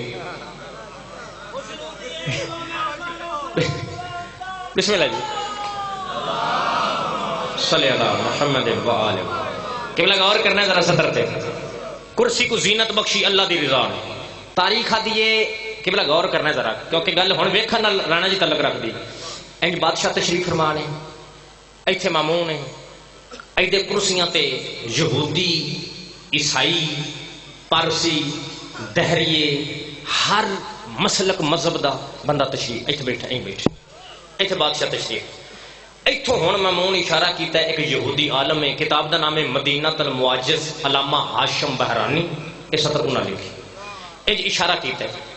بسم اللہ جی صلی اللہ محمد وآلہ کہ لگا اور کرنا ہے ذرا سطر تے کرسی کو زینت بخشی اللہ دی رضا ہے تاریخ دیئے کہ غور کرنا ہے ذرا کیونکہ گل ہن ویکھن نال رانا جی تعلق رکھ دی اینج بادشاہ تشریف فرما نے ایتھے مامون ہے ایدے کرسیاں تے یہودی عیسائی پارسی دہریے ہر مسلک مذہب دا بندہ تشریف ایتھے بیٹھا این بیٹھا ایتھے بادشاہ تشریف ایتھوں ہن مامون اشارہ کیتا ہے ایک یہودی عالم ہے کتاب دا نام ہے مدینہ المعجز علامہ ہاشم بحرانی یہ سطر انہاں لکھی اینج اشارہ کیتا ہے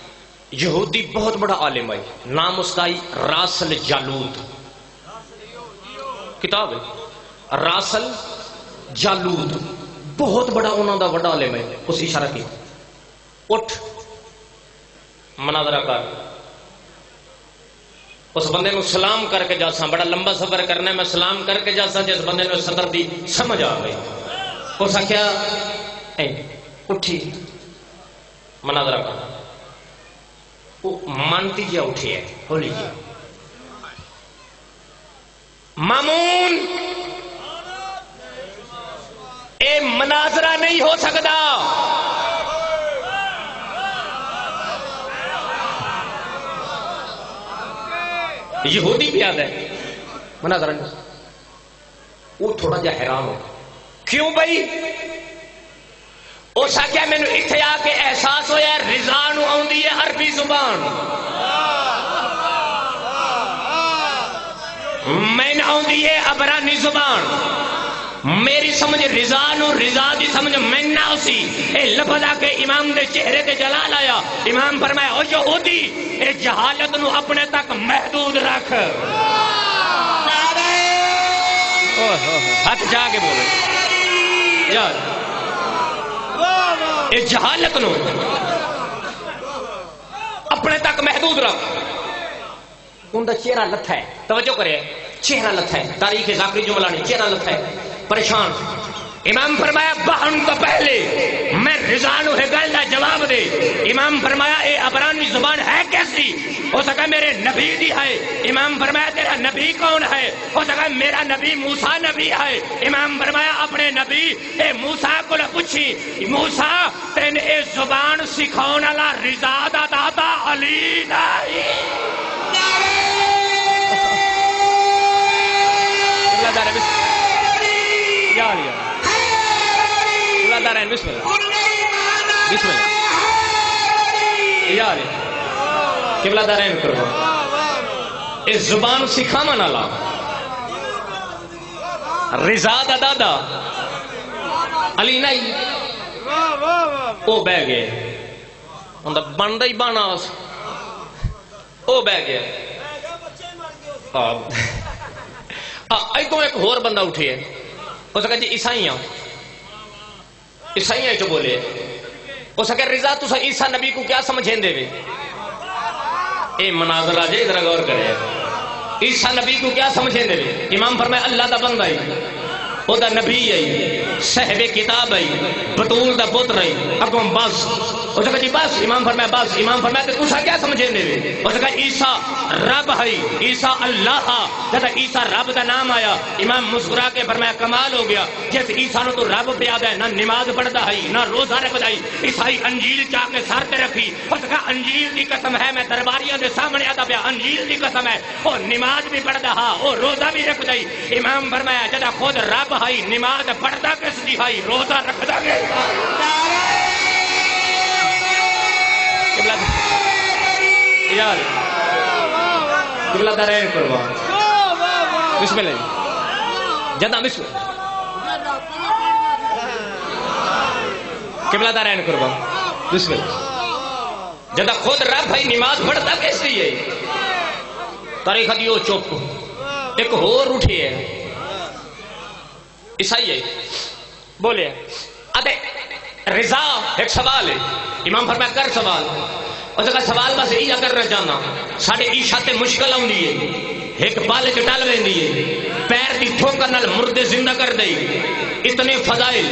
یہودی بہت بڑا عالم ہے نام اس کا راسل جالود کتاب ہے راسل جالود بہت بڑا انہوں دا بڑا عالم ہے اس اشارہ کی اٹھ مناظرہ کر اس بندے نو سلام کر کے جاسا بڑا لمبا سفر کرنا ہے میں سلام کر کے جاسا جس بندے نو صدر دی سمجھ آ گئی اس آخیا اٹھی مناظرہ کر مانتی جا اٹھی ہے ہولی جی مامون اے مناظرہ نہیں ہو سکتا یہودی بھی یاد ہے مناظرہ نہیں وہ تھوڑا جا حیران ہو کیوں بھائی اس آخیا مینو اتنے آ کے احساس ہوا رضا نو آندی ہے عربی زبان میں نہ آؤندی ہے عبرانی زبان میری سمجھ رضا نو رضا دی سمجھ میں نہ اسی اے لفظ آ کے امام دے چہرے تے جلال آیا امام فرمایا او یہودی اے جہالت نو اپنے تک محدود رکھ ہاتھ جا کے بولے یار اے جہالت نو اپنے تک محدود رکھ ان دا چہرہ لتھا ہے توجہ کرے چہرہ لتھا ہے تاریخ ذاکری جملہ نہیں چہرہ لتھا ہے پریشان امام فرمایا بہن تو پہلے میں رضانو ہے گل دا جواب دے امام فرمایا اے عبرانی زبان ہے کیسی ہو سکا میرے نبی دی ہے امام فرمایا تیرا نبی کون ہے ہو سکا میرا نبی موسیٰ نبی ہے امام فرمایا اپنے نبی اے موسیٰ کو نہ پوچھی موسیٰ تین اے زبان سکھاؤن اللہ رضا دا دادا علی نہیں اللہ دارے بسم اللہ بسم اللہ یار قبلہ دارین کرو اس زبان سکھاون والا رضا دا دادا علی نہیں او بہ گئے انہاں بندا ہی بانا او بہ گئے تو ایک اور بندہ اٹھے ہے ہو سکا جی عیسائیاں عیسائیاں جو بولے ہو سکے رضا تو عیسیٰ نبی کو کیا سمجھیں دے وے اے مناظر آجے ادھر غور کرے عیسیٰ نبی کو کیا سمجھیں دے وے امام فرمائے اللہ دا بندہ ہی او دا نبی آئی صاحب کتاب آئی بطول دا پتر آئی اکم بس ہو سکا جی بس امام فرمائے بس امام فرمائے تو سا کیا سمجھیں دے وے ہو سکا عیسیٰ رب ہے عیسیٰ اللہ جب عیسیٰ رب دا نام آیا امام مسکرا کے فرمایا کمال ہو گیا جیسے عیسیٰ نے تو رب پہ یاد ہے نہ نماز پڑھتا ہے نہ روزہ رکھتا ہے عیسائی انجیل چاہ کے سر تے رکھی ہو سکا انجیل دی قسم ہے میں درباریاں دے سامنے آتا پیا انجیل دی قسم ہے وہ نماز بھی پڑھتا ہے وہ روزہ بھی رکھتا ہے امام فرمایا جدا خود رب ہے نماز پڑھتا کس دی ہے روزہ رکھتا کس یار قبلہ دارین کروا بسم اللہ جدا بسم اللہ قبلہ دارین کروا بسم اللہ جدا خود رب ہے نماز پڑھتا کس دی ہے تاریخ دیو چوپ ایک اور اٹھی ہے عیسائی ہے بولے ادھے رضا ایک سوال ہے امام فرمایا کر سوال اس کا سوال بس یہ کر رہا جانا ساڑھے عیشہ تے مشکل آؤندی ہے ایک بال چٹال ویندی ہے پیر دی ٹھوکر نال مردے زندہ کر دئی اتنے فضائل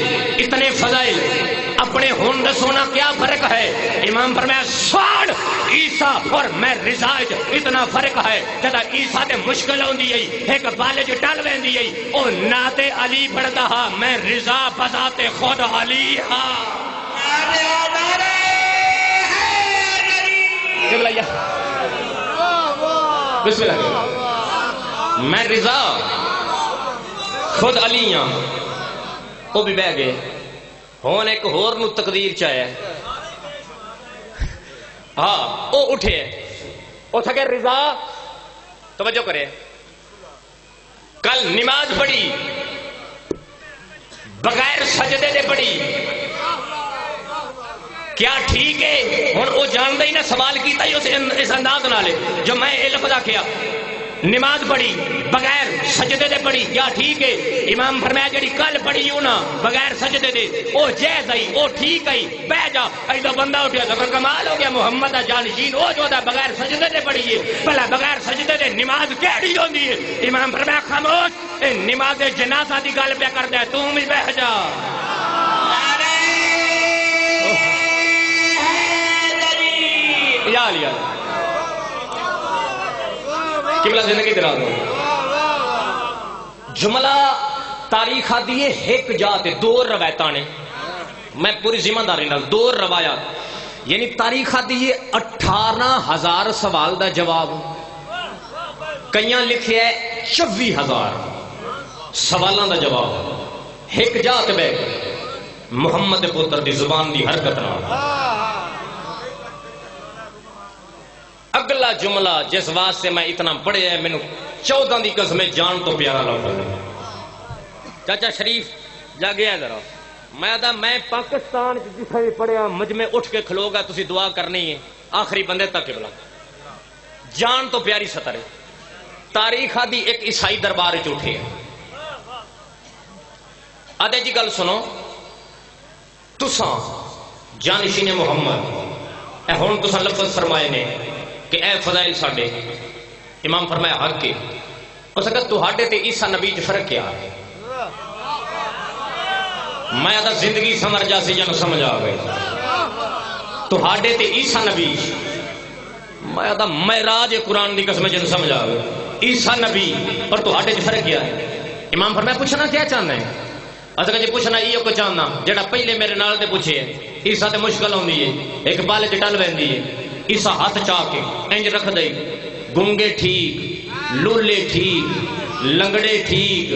اپنے ہون دسونا کیا فرق ہے امام فرمایا ساڑھ عیسیٰ اور میں رضا اتنا فرق ہے جدا عیسیٰ تے مشکل آؤندی ہے ایک بال چٹال ویندی ہے او نعت علی پڑھتا ہا میں رضا بذات خود علی ہاں بسم اللہ میں رضا خود علی ہاں وہ بھی بہ گئے ہون ایک ہور نو تقدیر چاہے ہاں وہ اٹھے وہ تھکے رضا توجہ کرے کل نماز پڑھی بغیر سجدے دے پڑھی کیا ٹھیک ہے ہن وہ جاندا ہی نہ سوال کیتا ہی اس انداز نالے جو میں یہ لفظ آکھیا نماز پڑھی بغیر سجدے دے پڑھی کیا ٹھیک ہے امام فرمایا جڑی کل پڑھی ہوں نا بغیر سجدے دے او جائز آئی او ٹھیک آئی بہ جا ایسا بندہ اٹھیا تو کمال ہو گیا محمد جانشین او جو دا بغیر سجدے دے پڑھی ہے بھلا بغیر سجدے دے نماز کیڑی ہوندی ہے امام فرمایا خاموش اے نماز جنازہ دی گل پہ کردا ہے تو بھی بہ جا یار قبلہ زندگی درا دو جملہ تاریخ دیئے ایک جاتے دو روایتاں نے میں پوری ذمہ داری نال دو روایات یعنی تاریخ دیئے 18,000 سوال دا جواب کئیاں لکھے ہے 24,000 سوالاں دا جواب ایک جاتے بے محمد پتر دی زبان دی حرکت نہ اگلا جملہ جس واسطے میں اتنا پڑھیا ہے مینوں 14 دی قسم جان تو پیارا لگتا ہے۔ چاچا شریف جاگیا ذرا، میں پاکستان جتھے بھی پڑھیا مجمع اٹھ کے کھلو گا، تسی دعا کرنی ہے آخری بندے تک قبلہ جان تو پیاری سطر ہے۔ تاریخ آدھی ایک عیسائی دربار چ اٹھے آدھے جی گل سنو، تساں جانشین محمد اے ہن تساں لفظ فرمائے نے کہ اے فضائل ساڈے، امام فرمایا حق کے اس اگر تہاڈے تے عیسیٰ نبی چ فرق کیا ہے؟ میں آدھا زندگی سمجھ جا سی جن سمجھ آ گئی تہاڈے تے عیسیٰ نبی، میں آدھا معراج قرآن دی قسم جن سمجھ آ گئی عیسیٰ نبی اور تہاڈے چ فرق کیا ہے؟ امام فرمایا پوچھنا کیا چاہنا ہے؟ اصل جی پوچھنا یہ کو چاہنا جڑا پہلے میرے نال دے پوچھے عیسیٰ تے مشکل ہوندی ہے، ایک بال چ ٹل ویندی ہے، عیسیٰ ہاتھ چاہ کے انج رکھ دئی، گونگے ٹھیک، لولے ٹھیک، لنگڑے ٹھیک،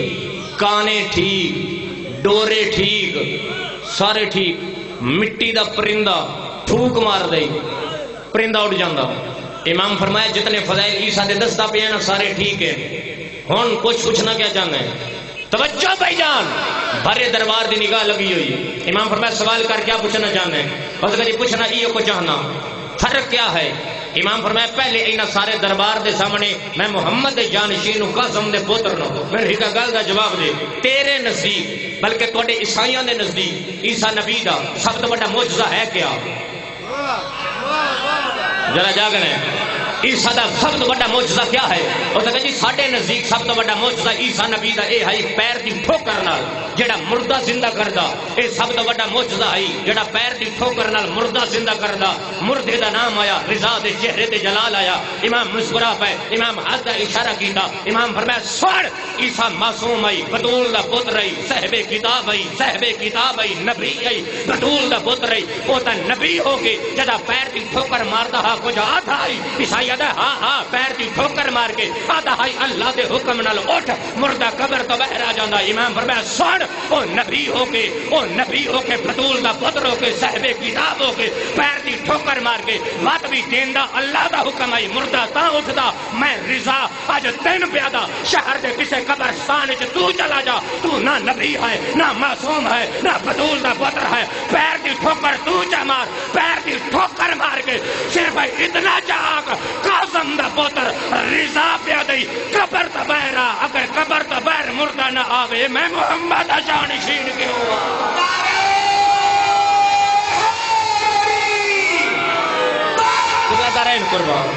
کانے ٹھیک، ڈورے ٹھیک، سارے ٹھیک، مٹی دا پرندہ پھوک مار دئی، پرندہ اڑ جاندا۔ امام فرمایا جتنے فضائل عیسیٰ دے دستا پے ہیں نا سارے ٹھیک ہے۔ ہن کچھ پوچھنا کیا چاہنا ہے؟ توجہ بھائی جان، بھرے دربار دی نگاہ لگی ہوئی۔ امام فرمایا سوال کر کیا پوچھنا چاہنا ہے؟ اور اگر پوچھنا یہ کو چاہنا فرق کیا ہے؟ امام فرمایا پہلے اینا سارے دربار دے سامنے میں محمد دے جانشین قاسم دے پوتر نو میں ایک گل دا جواب دے، تیرے نزدیک بلکہ تواڈے عیسائیاں دے نزدیک عیسیٰ نبی دا سب تو بڑا معجزہ ہے کیا؟ ذرا جاگنا ہے، عیسیٰ دا سب تو بڑا معجزہ کیا ہے؟ اور کہا جی ساڈے نزدیک سب تو بڑا معجزہ عیسیٰ نبی دا اے ہے پیر دی ٹھوکر نال جڑا مردہ زندہ کردا، اے سب تو بڑا معجزہ ہے جڑا پیر دی ٹھوکر نال مردہ زندہ کردا، مردے دا نام آیا، رضا دے چہرے تے جلال آیا، امام مسکرا پے، امام ہاتھ دا اشارہ کیتا، امام فرمایا سن عیسیٰ معصوم ہے، بطول دا پتر ہے، صاحب کتاب ہے، صاحب کتاب ہے، نبی ہے، بطول دا پتر ہے، او تا نبی ہو کے جدا پیر دی ٹھوکر ماردا ہا کچھ آدھا ہے عیسائی آدھا ہاں پیر دی ٹھوکر مار کے آدھا ہے اللہ دے حکم نال اٹھ مردہ قبر تو باہر آ جاندا۔ امام فرمایا سن او نبی ہو کے بطول دا پتر ہو کے صاحب کتاب ہو کے پیر دی ٹھوکر مار کے وات بھی دیندا اللہ دا حکم ہے، مردہ تا اٹھدا، میں رضا اج تین پیادا شہر دے کسے قبرستان وچ تو چلا جا، تو نہ نبی ہے نہ معصوم ہے نہ بطول دا پتر ہے، پیر دی ٹھوکر تو چا مار، پیر دی ٹھوکر مار کے صرف اتنا چاک قاسم دا پتر رضا پیا دئی قبر تا باہر، اگر قبر تا باہر مردہ نہ آوے میں محمد جانشین کیوں خدا دارین قربان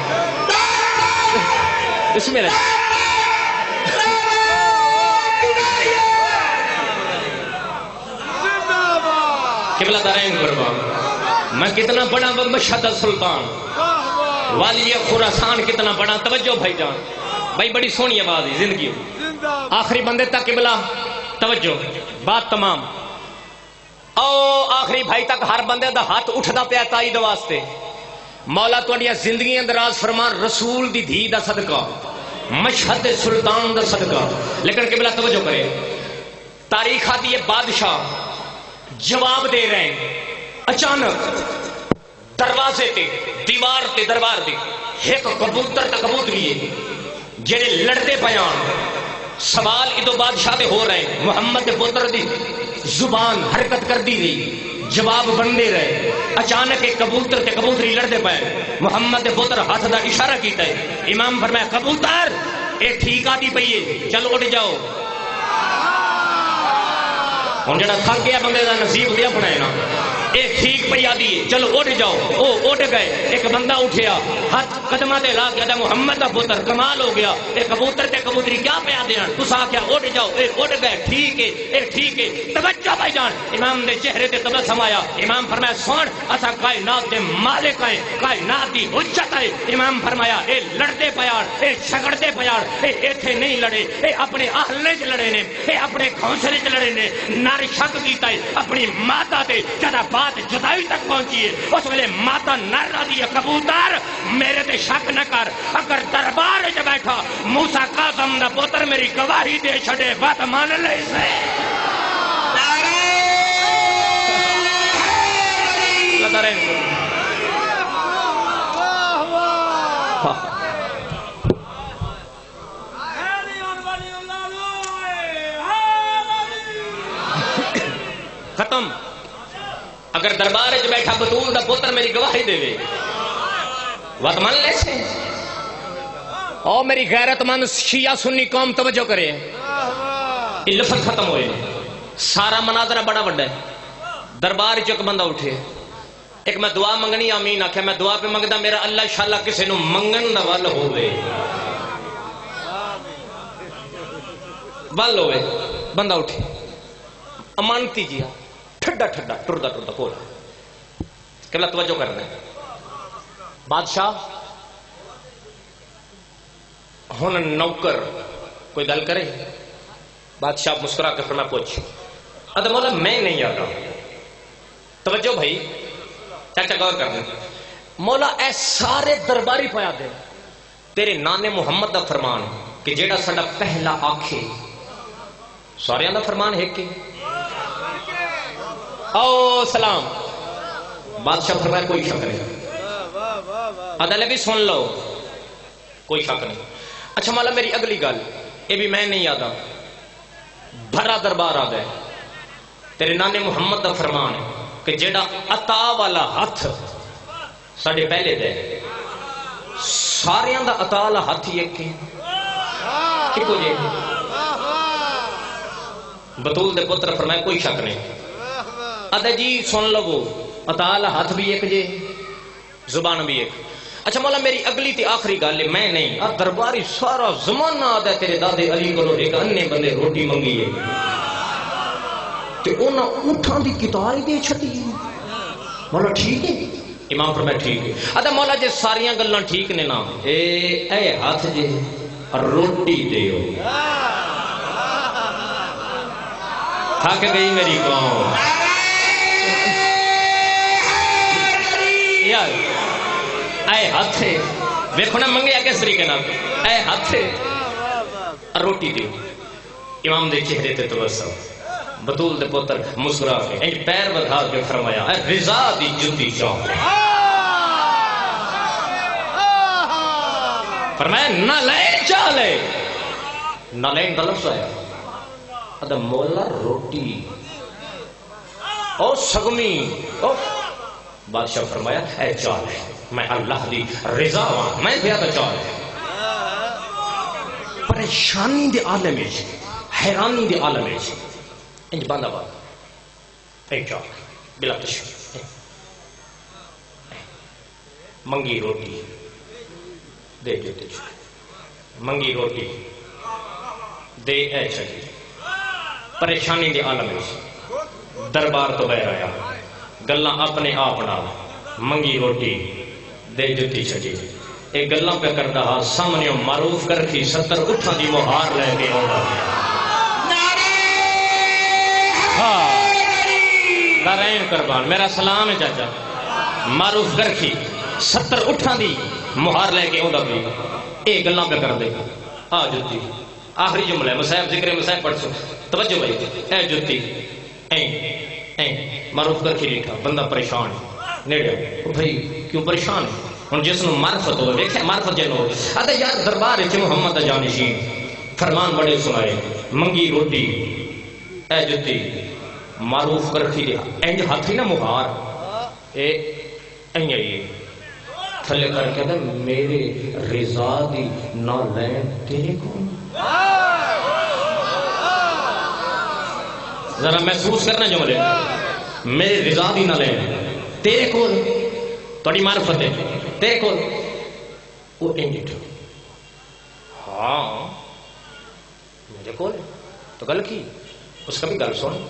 بسم اللہ قبلہ دارین قربان۔ میں کتنا بڑا مشہد سلطان والی خراسان کتنا بڑا، توجہ بھائی جان، بھائی بڑی سونی آواز ہے زندگی آخری بندے تک قبلہ توجہ بات تمام او آخری بھائی تک ہر بندے دا ہاتھ اٹھدا پیا تائید واسطے مولا تواڈیاں زندگیاں دراز فرمان رسول دی دھی دا صدقہ مشہد سلطان دا صدقہ۔ لیکن قبلہ توجہ کرے، تاریخ آتی ہے بادشاہ جواب دے رہے ہیں، اچانک دروازے تے دیوار تے دربار تے ایک کبوتر تے کبوتری ہے جڑے لڑتے پیان سوال ادو بادشاہ دے ہو رہے ہیں، محمد دے پتر دی زبان حرکت کر دی رہی، جواب بندے رہے، اچانک ایک کبوتر تے کبوتری لڑتے پے، محمد دے پتر ہاتھ دا اشارہ کیتا ہے، امام فرمایا کبوتر اے ٹھیک آتی پئی ہے چلو اٹھ جاؤ۔ ہوں جڑا تھک گیا بندے دا نصیب دیا اپنا ہے نا، ایک ٹھیک پہ آدھی ہے چلو اٹھ جاؤ، او اٹھ گئے، ایک بندہ اٹھیا ہاتھ قدمہ تے لا کے محمد دا پتر کمال ہو گیا، ایک کبوتر تے کبوتری کیا پہ آدھے ہیں تسا کیا اٹھ جاؤ، اے اٹھ گئے ٹھیک ہے اے ٹھیک ہے، توجہ بھائی جان، امام دے چہرے تے تبسم آیا، امام فرمایا سن اسا کائنات دے مالک ہیں، کائنات دی حجت ہے، امام فرمایا اے لڑتے پیار اے جھگڑتے پیار اے ایتھے نہیں لڑے، اے اپنے اہلے چ لڑے نے، اے اپنے گھونسلے چ لڑے نے، نار شک کیتا ہے اپنی ماتا تے جدا بات جدائی تک پہنچی ہے، اس ویلے ماتا نر دی کبوتر میرے تے شک نہ کر، اگر دربار وچ بیٹھا موسیٰ قاسم دا پتر میری گواہی دے چھڑے بات مان لے سے ختم. اگر دربار چ بیٹھا بطول دا پتر میری گواہی دے وت من لے سے او میری غیرت مند شیعہ سنی قوم توجہ کرے. یہ لفظ ختم ہوئے. سارا مناظرہ بڑا بڑا ہے. دربار چ ایک بندہ اٹھے, ایک میں دعا منگنی آمین آخیا, میں دعا پہ منگدا میرا اللہ انشاءاللہ کسی نو منگن دا ول ہوے ول ہوے. بندہ اٹھے امانتی جی ٹھڈا ٹھڈا ٹردا ٹردا کول قبلہ توجہ کرنا ہے. بادشاہ ہن نوکر کوئی گل کرے. بادشاہ مسکرا کے فرمایا پوچھ. ادھا مولا میں نہیں آتا. توجہ بھائی چاچا غور کرنا. مولا اے سارے درباری پایا دے تیرے نانے محمد دا فرمان کہ جیڑا ساڈا پہلا آکھے سارے دا فرمان ہے کہ او سلام. بادشاہ فرمایا کوئی شک نہیں. عدل بھی سن لو کوئی شک نہیں. اچھا مولا میری اگلی گل یہ بھی میں نہیں آتا. بھرا دربار آ گئے تیرے نانے محمد دا فرمان ہے کہ جیڑا عطا والا ہاتھ ساڈے پہلے دے ساریاں دا عطا والا ہاتھ ہی ایک کو جے. بطول دے پتر فرمایا کوئی شک نہیں. ادھا جی سن لو عطا والا ہاتھ بھی ایک جے زبان بھی ایک. اچھا مولا میری اگلی تے آخری گل ہے میں نہیں درباری سارا زمانہ آدھا تیرے دادے علی کو ایک انے بندے روٹی منگی ہے تے انہاں اونٹھاں دی کتار ہی دے چھڈی. مولا ٹھیک ہے. امام فرمایا ٹھیک ہے. ادھا مولا جے ساریاں گلاں ٹھیک نے نا اے ہاتھ جے روٹی دیو. تھک گئی میری قوم. یار اے ہاتھ ویکھو نا منگیا کس طریقے نال. اے ہاتھ روٹی دیو. امام دے چہرے تے تبسم. بطول دے پتر مسکرا کے انج پیر بدھا کے فرمایا اے رضا دی جُتی چاہ. فرمایا نہ لے چالے نہ لین کا لفظ آیا. ادا مولا روٹی او سگمی او. بادشاہ فرمایا اے چال میں اللہ دی رضا ہوں میں زیادہ چال. پریشانی دے عالم وچ حیرانی دے عالم وچ انج بندہ بات اے چال بلا تشویش منگی روٹی دے دیتے منگی روٹی دے اے چلی. پریشانی دے عالم وچ دربار تو بہر آیا گلاں اپنے آپ نال منگی روٹی دے جتی چھڈی. اے گلاں پہ کردا ہا سامنے معروف کر کے 70 اٹھاں دی مہار لے کے آوندا. ہاں نارائن قربان میرا سلام ہے چاچا. معروف کر کے 70 اٹھاں دی مہار لے کے آوندا پئی. اے گلاں پہ کر دے آ جتی. آخری جملہ مصاحب ذکر مصاحب پڑھ سو. توجہ بھائی اے جتی معروف کر کے ریٹھا. بندہ پریشان نیڑے بھائی کیوں پریشان ہے. ہن جس نو معرفت ہو دیکھے معرفت جن ہو ادا یار دربار وچ محمد دا جانشین فرمان بڑے سنائے منگی روٹی اے جتی معروف کر کے انج ہاتھ ہی نہ مہار اے انج ہی تھلے کر کے میرے رضا دی نہ لین تیرے کو. ذرا محسوس کرنا جملے میرے رضا دی نہ لین تیرے کو تھوڑی معرفت ہے تیرے کو وہ انجٹ. ہاں میرے کو تو گل کی اس کا بھی گل سن.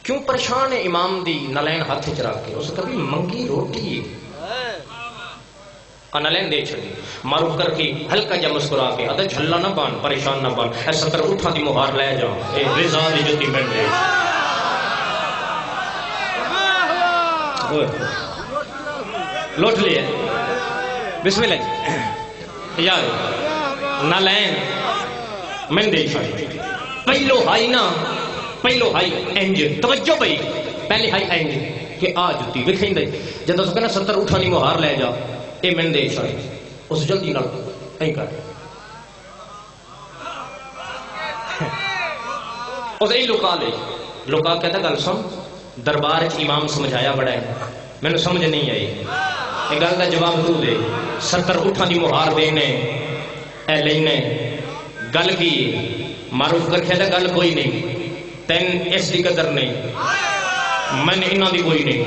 کیوں پریشان ہے امام دی نلین ہاتھ چ رکھ کے. اس کا بھی منگی روٹی نلین دے چھڑی. معروف کر کے ہلکا جا مسکرا کے ادا جھلا نہ بان پریشان نہ بان اے 70 اٹھاں دی مہار لے جا اے رضا دی جتی بن دے. لوٹ لیا بسم اللہ یار نہ لین میں دے چھڑی. پہلو ہائی نا پہلو ہائی انج توجہ بھائی پہلے ہائی انج کہ آ جتی وکھیں دے جب اس کہنا 70 اٹھاں دی مہار لے جا اے میں دے چھڑی. اس جلدی نال نہیں کر اس ای لکا لے لوگ آ کہتا گل سن دربار امام سمجھایا بڑا ہے مینوں سمجھ نہیں آئی یہ گل کا جواب تو دے 70 اٹھاں دی مہار دینے اے لینے گل کی معروف کر کے گل کوئی نہیں تین اس کی قدر نہیں میں نے انہوں دی کوئی نہیں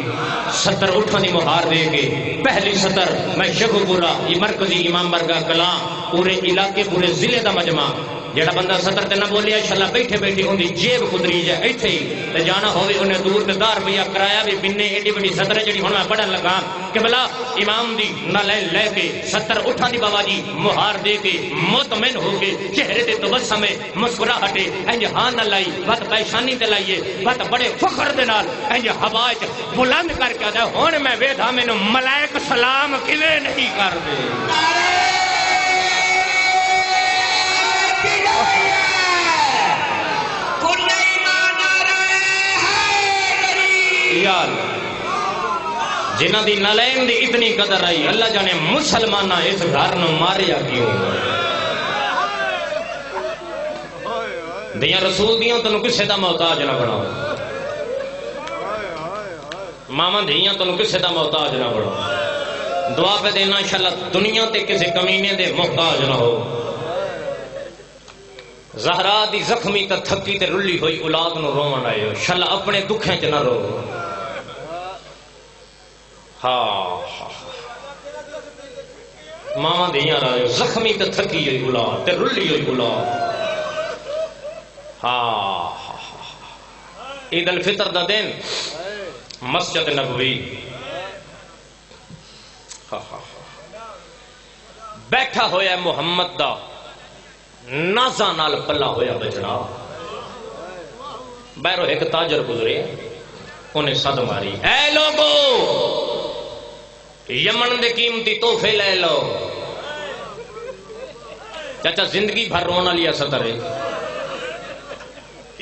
70 اٹھاں دی مہار دے کے پہلی 70 میں شکو پورا یہ مرکزی امام برگا کلام پورے علاقے پورے ضلع دا مجمع جڑا بندہ 70 تے نہ بولیا انشاءاللہ بیٹھے بیٹھے ان دی جیب قدری جائے ایتھے ہی تے جانا ہوے انہیں دور تے 10 روپیہ کرایا بھی بننے ایڈی بڑی 70 جڑی ہن میں پڑھن لگا کہ بلا امام دی نہ لے کے 70 اٹھاں دی بابا جی مہار دے کے مطمئن ہو کے چہرے تے تبسم مسکراہٹ انج ہاں نہ لائی بت پیشانی تے لائیے بت بڑے فخر دے نال انج ہوا وچ بلند کر کے آدا ہن میں ویکھا مینوں ملائک سلام کیویں نہیں کر دے جنہ دی نالین دی اتنی قدر آئی اللہ جانے مسلمانہ اس گھر نو ماریا کیوں دیاں رسول دیاں تنو کسے دا محتاج نہ بناؤ ماما دیاں تنو کسے دا محتاج نہ بناؤ دعا پہ دینا انشاءاللہ دنیا تے کسے کمینے دے محتاج نہ ہو زہرا دی زخمی تے تھکی تے رلی ہوئی اولاد نو روون آئے ہو انشاءاللہ اپنے دکھیں چ نہ رو ہاں ماما دیاں رہے زخمی تے تھکی ہوئی اولاد تے رلی ہوئی اولاد ہاں عید الفطر دا دن مسجد نبوی بیٹھا ہویا محمد دا نازاں نال پلا ہویا بچڑا بہرو ایک تاجر گزرے انہیں صد ماری اے لوگو یمن دے قیمتی تحفے لے لو چاچا زندگی بھر رونا لیا سترے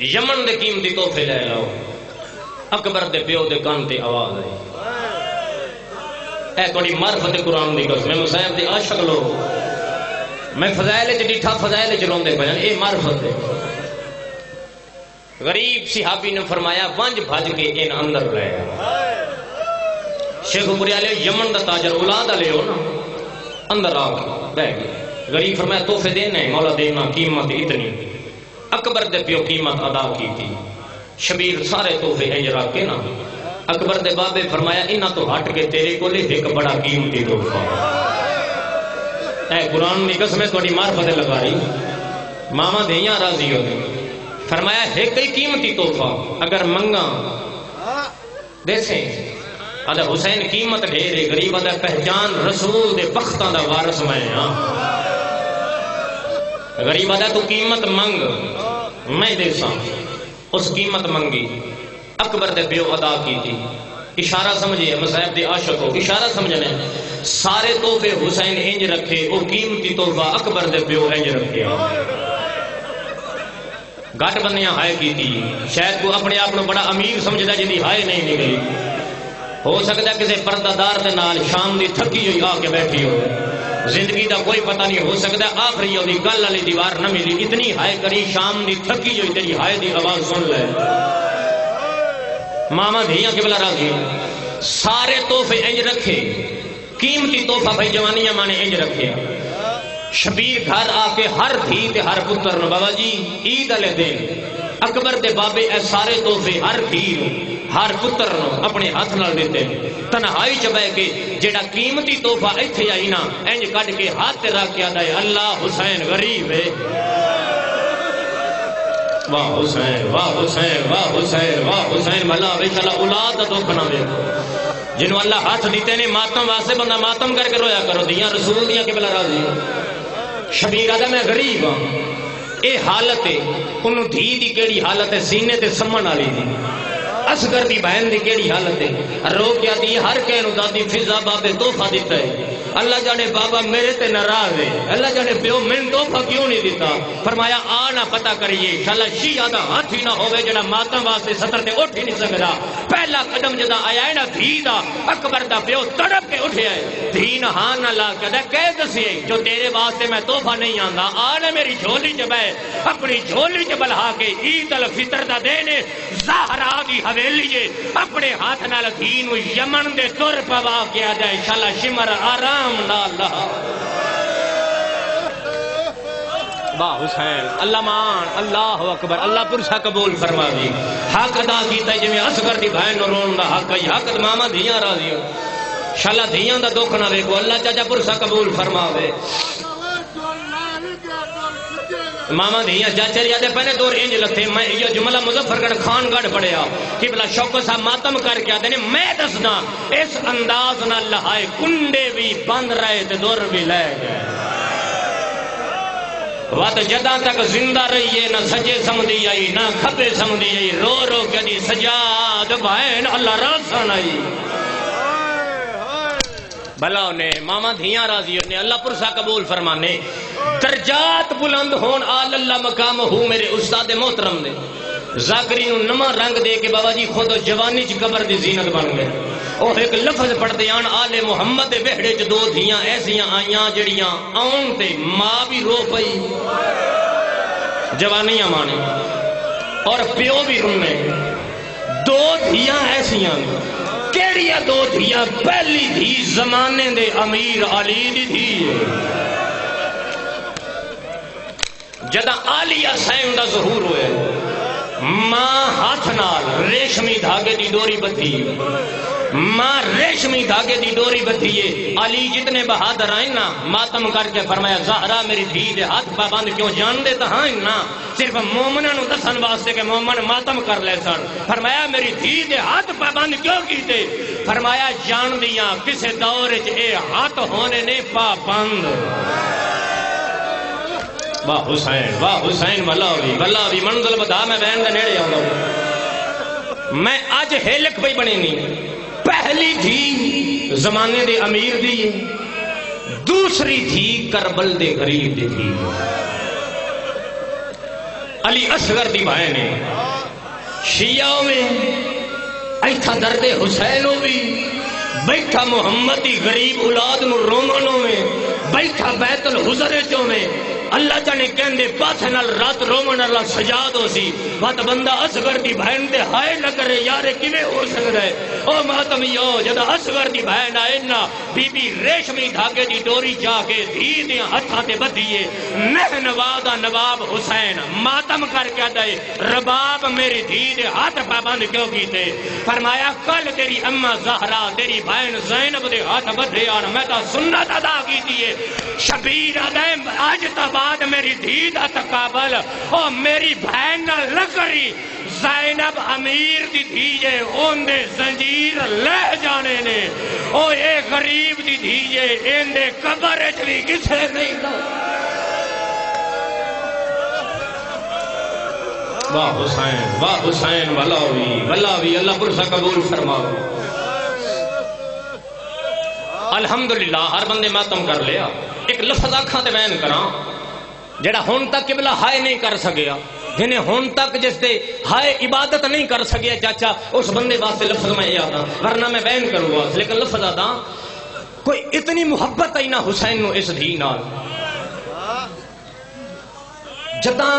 یمن دے قیمتی تحفے لے لو اکبر دے پیو دے کان تے آواز آئی اے تھوڑی معرفت قرآن دی قسم میں مصاحب دے عاشق لوگ میں فضائل چ ڈٹھا فضائل چ روندے پے اے معرفت ہے غریب صحابی نے فرمایا ونج بھج کے ان اندر لے شیخ پوری والے یمن دا تاجر اولاد والے ہو نا اندر آ بیٹھ گئے غریب فرمایا تحفے دینے مولا دینا قیمت اتنی اکبر دے پیو قیمت ادا کی تھی شبیر سارے تحفے انج رکھ کے نا اکبر دے بابے فرمایا انہاں تو ہٹ کے تیرے کو لے ایک بڑا قیمتی تحفہ اے قرآن دی قسم تھوڑی معرفت لگا رہی ماما دیاں راضی ہو گئی فرمایا ایک ہی قیمتی تحفہ اگر منگا دیسیں آدھا حسین قیمت ڈھیرے غریب آدھا پہچان رسول دے بختاں دا وارث میں ہاں غریب آدھا تو قیمت منگ میں دیساں اس قیمت منگی اکبر دے پیو ادا کی تھی اشارہ سمجھے مصاحب دے عاشق ہو اشارہ سمجھنے سارے تحفے حسین انج رکھے وہ قیمتی تحفہ اکبر دے پیو انج رکھے گھٹ بندیاں ہائے کی تھی شاید کو اپنے آپ کو بڑا امیر سمجھدا جی ہائے نہیں نکلی ہو سکتا کسی پردہ دار دے نال شام دی تھکی ہوئی آ کے بیٹھی ہو زندگی دا کوئی پتہ نہیں ہو سکتا آخری ہوئی گل والی دیوار نہ ملی اتنی ہائے کری شام دی تھکی ہوئی تیری ہائے دی آواز سن لے ماما دھیاں قبلہ راضی سارے تحفے انج رکھے قیمتی تحفہ بھائی جوانیاں مانے انج رکھے شبیر گھر آ کے ہر دھی تے ہر پتر نو بابا جی عید والے دن اکبر دے بابے اے سارے تحفے ہر دھی ہر پتر نو اپنے ہاتھ نال دیتے تنہائی چ بیٹھ کے جیڑا قیمتی تحفہ ایتھے آئی نا انج کڈ کے ہاتھ تے رکھ کے آندا ہے اللہ حسین غریب ہے واہ حسین واہ حسین واہ حسین واہ حسین بھلا بیچارہ اولاد دا دکھ نہ دے جنہوں اللہ ہاتھ دیتے نے ماتم واسطے بندہ ماتم کر کے رویا کرو دیاں رسول دیاں قبلہ راضی شبیر آدھا میں غریب ہاں اے حالت ہے انہوں دھی دی کیڑی حالت ہے سینے تے سمن والی دی اصغر دی بہن دی کیڑی حالت ہے، رو کیا دی ہر کہنو دادی فضا بابے تحفہ دیتا ہے، اللہ جانے بابا میرے تے ناراض ہے، اللہ جانے پیو میں تحفہ کیوں نہیں دیتا؟ فرمایا آ نہ پتہ کریے انشاءاللہ شیعہ دا ہاتھ ہی نہ ہوے جڑا ماتم واسطے سطر تے اٹھ ہی نہیں سکدا۔ پہلا قدم جدا آیا ہے نا دھی دا، اکبر دا پیو تڑپ کے اٹھیا ہے، دھی نہ ہاں نہ لا کے کہہ دسیے جو تیرے واسطے میں تحفہ نہیں آندا، آ نہ میری جھولی چ بہ، اپنی جھولی چ بلہا کے عید الفطر دا دینے زہرا دی حویلی ہے، اپنے ہاتھ نال دھی نو یمن دے تر پوا کے آ جائے انشاءاللہ شمر آرام نال لہا۔ واہ حسین اللہ مان اللہ اکبر، اللہ پرسا قبول فرما دی، حق ادا کیتا ہے جویں اصغر دی بہن نو رون دا حق ہے، حق ماما دھیاں راضی ہو انشاءاللہ، دھیاں دا دکھ نہ ویکھو، اللہ چاچا پرسا قبول فرماوے۔ ماما دھیاں چاچے یادے پہلے دور انج لتھے، میں یہ جملہ مظفر گڑھ خان گڑھ پڑھیا کہ بلا شوکو صاحب ماتم کر کے آتے نے میں دسنا اس انداز نہ لہائے کنڈے بھی بند رہے تے دور بھی لے گئے، وقت جداں تک زندہ رہیے نہ سجے سمدھی آئی نہ کھبے سمدھی آئی، رو رو کے دی سجاد بہن اللہ راسان آئی، بھلا انہیں ماما دھیاں راضی انہیں اللہ پرسا قبول فرمانے، درجات بلند ہون آل اللہ مقام ہوں میرے استاد محترم نے ذاکری نو نما رنگ دے کے بابا جی خود جوانی چ قبر دی زینت بن گئے، اور ایک لفظ پڑھتے آن آل محمد دے بہڑے چ دو دھیاں ایسیاں آئیاں جڑیاں آن تے ماں بھی رو پئی جوانیاں مانے اور پیو بھی رونے، دو دھیاں ایسیاں کیڑیاں دو دھیاں؟ پہلی دھی زمانے دے امیر علی دی دھی جدا آلیہ سین دا ظہور ہوئے، ماں ہاتھ نال ریشمی دھاگے دی ڈوری بدھی، ماں ریشمی دھاگے دی ڈوری بدھی ہے، علی جتنے بہادر آئیں نا ماتم کر کے فرمایا زہرا میری دھی دے ہاتھ پابند کیوں، جان دے تو ہاں نا صرف مومنہ نو دسن واسطے کہ مومن ماتم کر لے سن، فرمایا میری دھی دے ہاتھ پابند کیوں کیتے؟ فرمایا جان دیاں کسے دور اے ہاتھ ہونے نے پابند۔ واہ حسین بلاوی منزل بدا میں بہن دے نیڑے آؤں، میں آج ہیلک پہ بنے نہیں، پہلی تھی زمانے دے امیر دی، دوسری تھی کربل دے غریب دی تھی، علی اصغر دی بہن ہے، شیعہ میں ایتھا درد حسینوں بھی بیٹھا محمد دی غریب اولاد نو رومنوں میں بیٹھا بیت الحضر چوں میں اللہ جانے کہندے پاسے نال رات رومن اللہ سجاد ہو سی، وقت بندہ اصغر دی بہن دے ہائے نہ کرے یارے کیویں ہو سکدا ہے؟ او ماتمیو جدا اصغر دی بہن آئے نا بی بی ریشمی دھاگے دی ڈوری جا کے دھی دے ہتھاں تے بدھیے، مہ نواب نواب حسین ماتم کر کے دے رباب میری دھی دے ہاتھ پابند کیوں کیتے؟ فرمایا کل تیری اماں زہرا تیری بہن زینب دے ہاتھ بدھے آن میں تا سنت ادا کیتی ہے، شبیر آدھے آج تا بعد میری دھی دا تقابل او میری بہن نہ لکری زینب امیر دی دھیجے اون دے زنجیر لے جانے نے، او اے غریب دی دھیجے این دے قبر چلی کسے نہیں دا۔ واہ حسین بلاوی اللہ پرسا قبول فرماؤ۔ الحمدللہ ہر بندے ماتم کر لیا، ایک لفظ آنکھاں تے بیان کراں جڑا ہن تک قبلہ ہائے نہیں کر سکیا، جنہیں ہن تک جس دے ہائے عبادت نہیں کر سکیا چاچا اس بندے واسطے لفظ میں یاد آ، ورنہ میں بیان کروں گا، لیکن لفظ آدھا کوئی اتنی محبت آئی نہ حسین نو اس دھی نال، جداں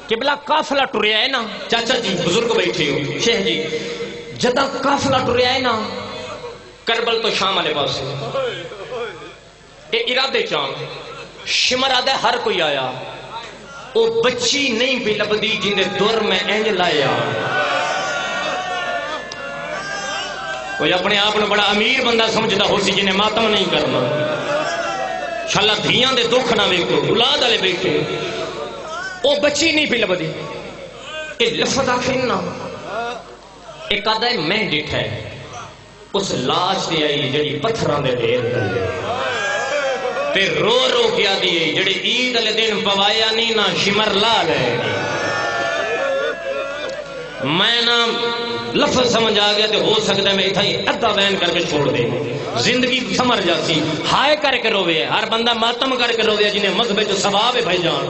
قبلہ قافلہ ٹریا ہے نا چاچا جی بزرگ بیٹھے ہو شیخ جی، جداں قافلہ ٹریا ہے نا کربل تو شام والے پاس اے ارادے چاند شمر آدھے ہر کوئی آیا، او بچی نہیں بھی لبدی جن دے دور میں اینج لایا، کوئی اپنے آپ نے بڑا امیر بندہ سمجھتا ہو سی جنہیں ماتم نہیں کرنا، شاءاللہ دھیاں دے دکھ نہ ویکھو اولاد والے بیٹھے، او بچی نہیں بھی لبدی، اے لفظ آخر نا ایک آدھا ہے میں ڈیٹھا ہے اس لاش دی آئی جڑی پتھراں دے ڈھیر تلے تے رو رو کیا دیئے جڑے عید علی دن پوایا نہیں نہ شمر لا لے، میں نا لفظ سمجھ آ گیا تو ہو سکتا ہے میں اتنا ہی ادھا بیان کر کے چھوڑ دے زندگی سمر جاتی ہائے کر کے روے ہر بندہ ماتم کر کے روے جنہیں مذہب جو ثواب ہے بھائی جان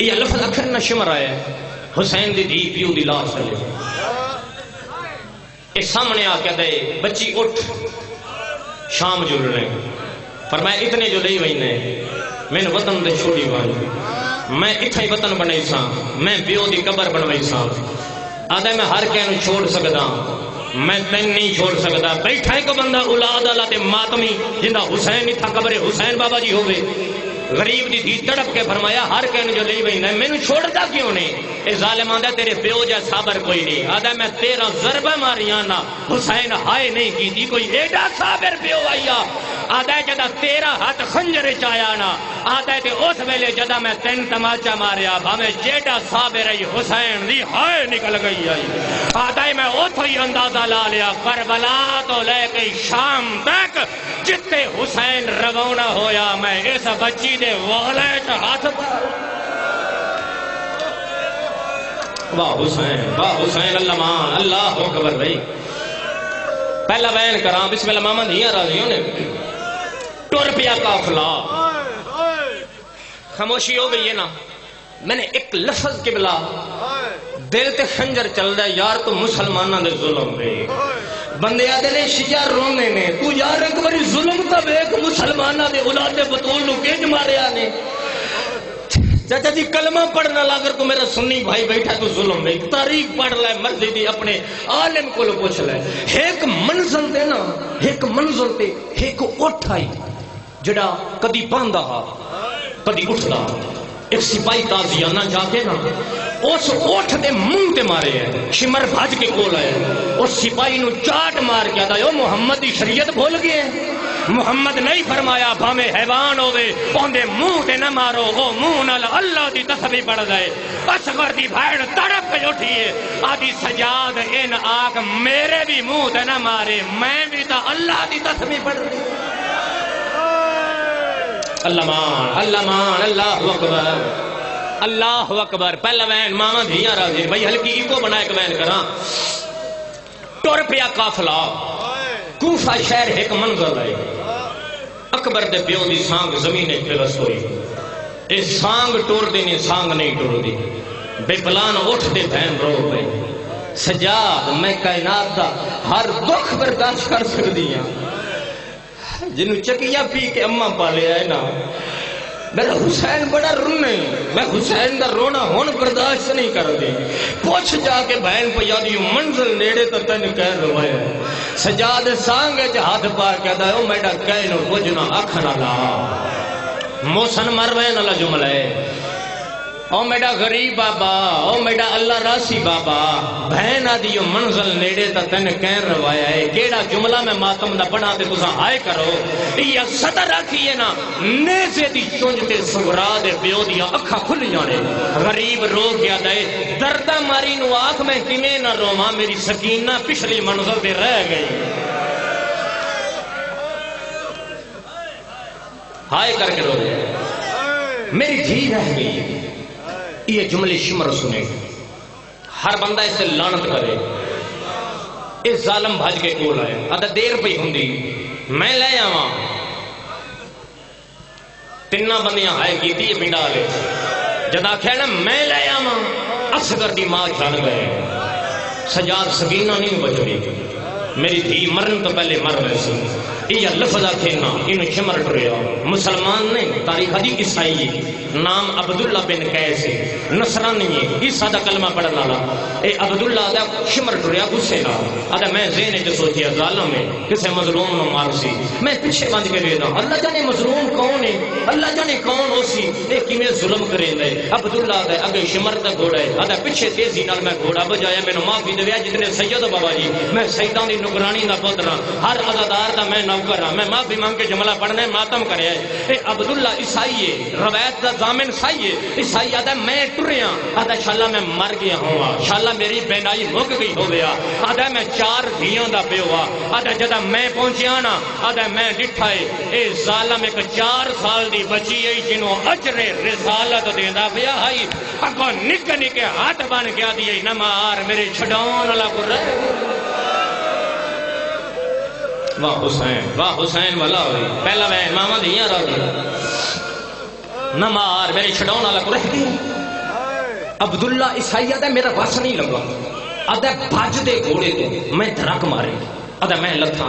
یہ لفظ اکھر نہ شمر آیا حسین دی دھی پیو دی لاش چلے یہ سامنے آ کے دے بچی اٹھ شام جل رہے فرمایا اتنے جو لئی وئی نے میں نے وطن دے چھوڑی وائی میں اتھا ہی وطن بنائی سا میں پیو دی قبر بنوائی سا آدھے میں ہر کہنو چھوڑ سکتا میں تین نہیں چھوڑ سکتا بیٹھا ہے کو بندہ اولاد اللہ تے ماتمی جندہ حسین ہی تھا قبر حسین بابا جی ہوئے غریب دی دھی تڑپ کے فرمایا ہر کہنو جو لئی وئی نے میں نے چھوڑتا کیوں نہیں اے ظالم آدھا تیرے پیو جا صابر کوئی نہیں آدھا میں 13 ضربہ ماریانا حسین ہائے نہیں کی تھی کوئی ایڈا صابر پیو آیا آدھا ہے جدہ 13 ہاتھ خنجر چایانا آدھا ہے تے اس ویلے جدہ میں 3 تماچا ماریا بھامے جیڈا صابر ہے حسین دی ہائے نکل گئی آئی آدھا ہے میں اتھو ہی اندازہ لا لیا کربلا تو لے کے شام تک جتے حسین روانہ ہویا میں اس بچی دے والے ہاتھ پر واہ حسین اللہ مان اللہ اکبر بھائی پہلا بیان کراں بسم اللہ ماما دھیاں راضیوں نے ٹر پیا قافلہ خاموشی ہو گئی ہے نا میں نے ایک لفظ کے بلا دل تے خنجر چل رہا ہے یار تو مسلمانہ دے ظلم دے بندے آدھے نے شیعہ رونے نے تو یار ایک باری ظلم کا بیک مسلمانہ دے اولاد بطول نو کیج مارے آنے چاچا جی کلمہ پڑھنا لاگر کو میرا سنی بھائی بیٹھا تو ظلم ہے تاریخ پڑھ لائے مرضی دی اپنے عالم کو لو پوچھ لائے ایک منزل دے نا ایک منزل تے ایک اٹھ آئی جڑا کدی باندھا کدی اٹھدا ایک سپاہی تازیانہ جا کے نا اس اٹھ دے منہ تے مارے ہیں شمر بھاج کے کول آئے اس سپاہی نو چاٹ مار کے آدھا یو محمد دی شریعت بھول گئے محمد نہیں فرمایا بھامے حیوان ہوئے اوندے منہ تے نہ مارو او منہ نال اللہ دی تسبیح پڑھ دے اصغر دی بھیڑ تڑپ کے اٹھیے آدھی سجاد ان آگ میرے بھی منہ تے نہ مارے میں بھی تا اللہ دی تسبیح پڑھ دے اللہ اکبر پہلا وین ماما دھیاں راضی بھائی ہلکی ایکو بنا ایک وین کراں ٹر پیا قافلہ کوفہ شہر ایک منظر ہے اکبر دے پیو دی سانگ زمین پلس ہوئی اے سانگ ٹور دینی سانگ نہیں ٹور دی بے پلان اٹھ دے بہن رو پہ سجاد میں کائنات دا ہر دکھ برداشت کر سکتی ہیں جنہوں چکیاں پی کے اممہ پالے آئے نا میرا حسین بڑا رونے میں حسین دا رونا ہون برداشت نہیں کر دی پوچھ جا کے بہن پہ یادی منزل نیڑے تو تن کہہ روایا سجاد سانگے جا ہاتھ پار کہتا ہے او میڈا کہنو کجنا اکھنا لا موسن مروین اللہ جملہ ہے او میڈا غریب بابا او میڈا اللہ راسی بابا بہن آدیو منزل نیڑے تا تن کہن روایا ہے کیڑا جملہ میں ماتم دا بنا دے تسا آئے کرو یہ صدر رکھیے نا نیزے دی چونجتے سغرا دے پیو دیا اکھا کھل جانے غریب رو گیا دے دردہ ماری نو آنکھ میں کمیں نہ روما میری سکینہ پچھلی منزل دے رہ گئی ہائے کر کے رو گیا میری دھی رہ گئی یہ جملے شمر سنے ہر بندہ اس سے لعنت کرے اس ظالم بھاج کے کول آئے آدھا دیر پہ ہوندی میں لے آواں تنہ بندیاں ہائے کیتی یہ پنڈا لے جدا کہنا میں لے آواں اصغر دی ماں چھان گئے سجاد سکینہ نہیں بچ رہی میری دھی مرن تو پہلے مر رہے سی یہ لفظہ کھینا انہوں شمر ٹریا مسلمان نہیں تاریخ دی عیسائی نام عبداللہ بن قیس نصرانی عیسیٰ دا کلمہ پڑھنا لا اے عبداللہ دا شمر ٹریا گسے لا آدھا میں ذہنے جو سوچیا ظالم ہے کسے مظلوم نو مار سی میں پیچھے بند کے لیے اللہ جانے مظلوم کون ہے اللہ جانے کون ہو سی اے کیویں ظلم کریں دے عبداللہ دے اگے شمر دا گھوڑا ہے آدھا پیچھے تیزی نال میں گھوڑا بجایا میں نو معافی دے جتنے سید بابا جی میں سیدان دی نگرانی دا پتر ہر عزادار دا میں نوکر ہاں، میں معافی مانگ کے جملہ پڑھنے ماتم کرے اے عبداللہ عیسائی ہے، روایت دا ضامن سائی ہے، عیسائی آدھا میں ٹریاں، آدھا شاللہ میں مر گیا ہوں، شاللہ میری بینائی مک گئی ہو گیا، آدھا میں 4 دھیاں دا پہ ہوا، آدھا جدہ میں پہنچیا نا، آدھا میں ڈٹھائے اے ظالم ایک 4 سال دی بچی ہے جنہوں اجر رسالت دیندہ پیا ہائی اگو نکے نکے ہاتھ بن گیا دیئے نمار میرے چھڑاؤن اللہ کو رہے واہ حسین والا ہوئی پہلا بہن ماما دھیاں رہا دی نمار میرے چھڑاؤن اللہ کو رہے عبداللہ عیسائی آدھا میرا واس نہیں لگا آدھا بھاج دے گھوڑے دے میں دھرک مارے آدھا میں لتھا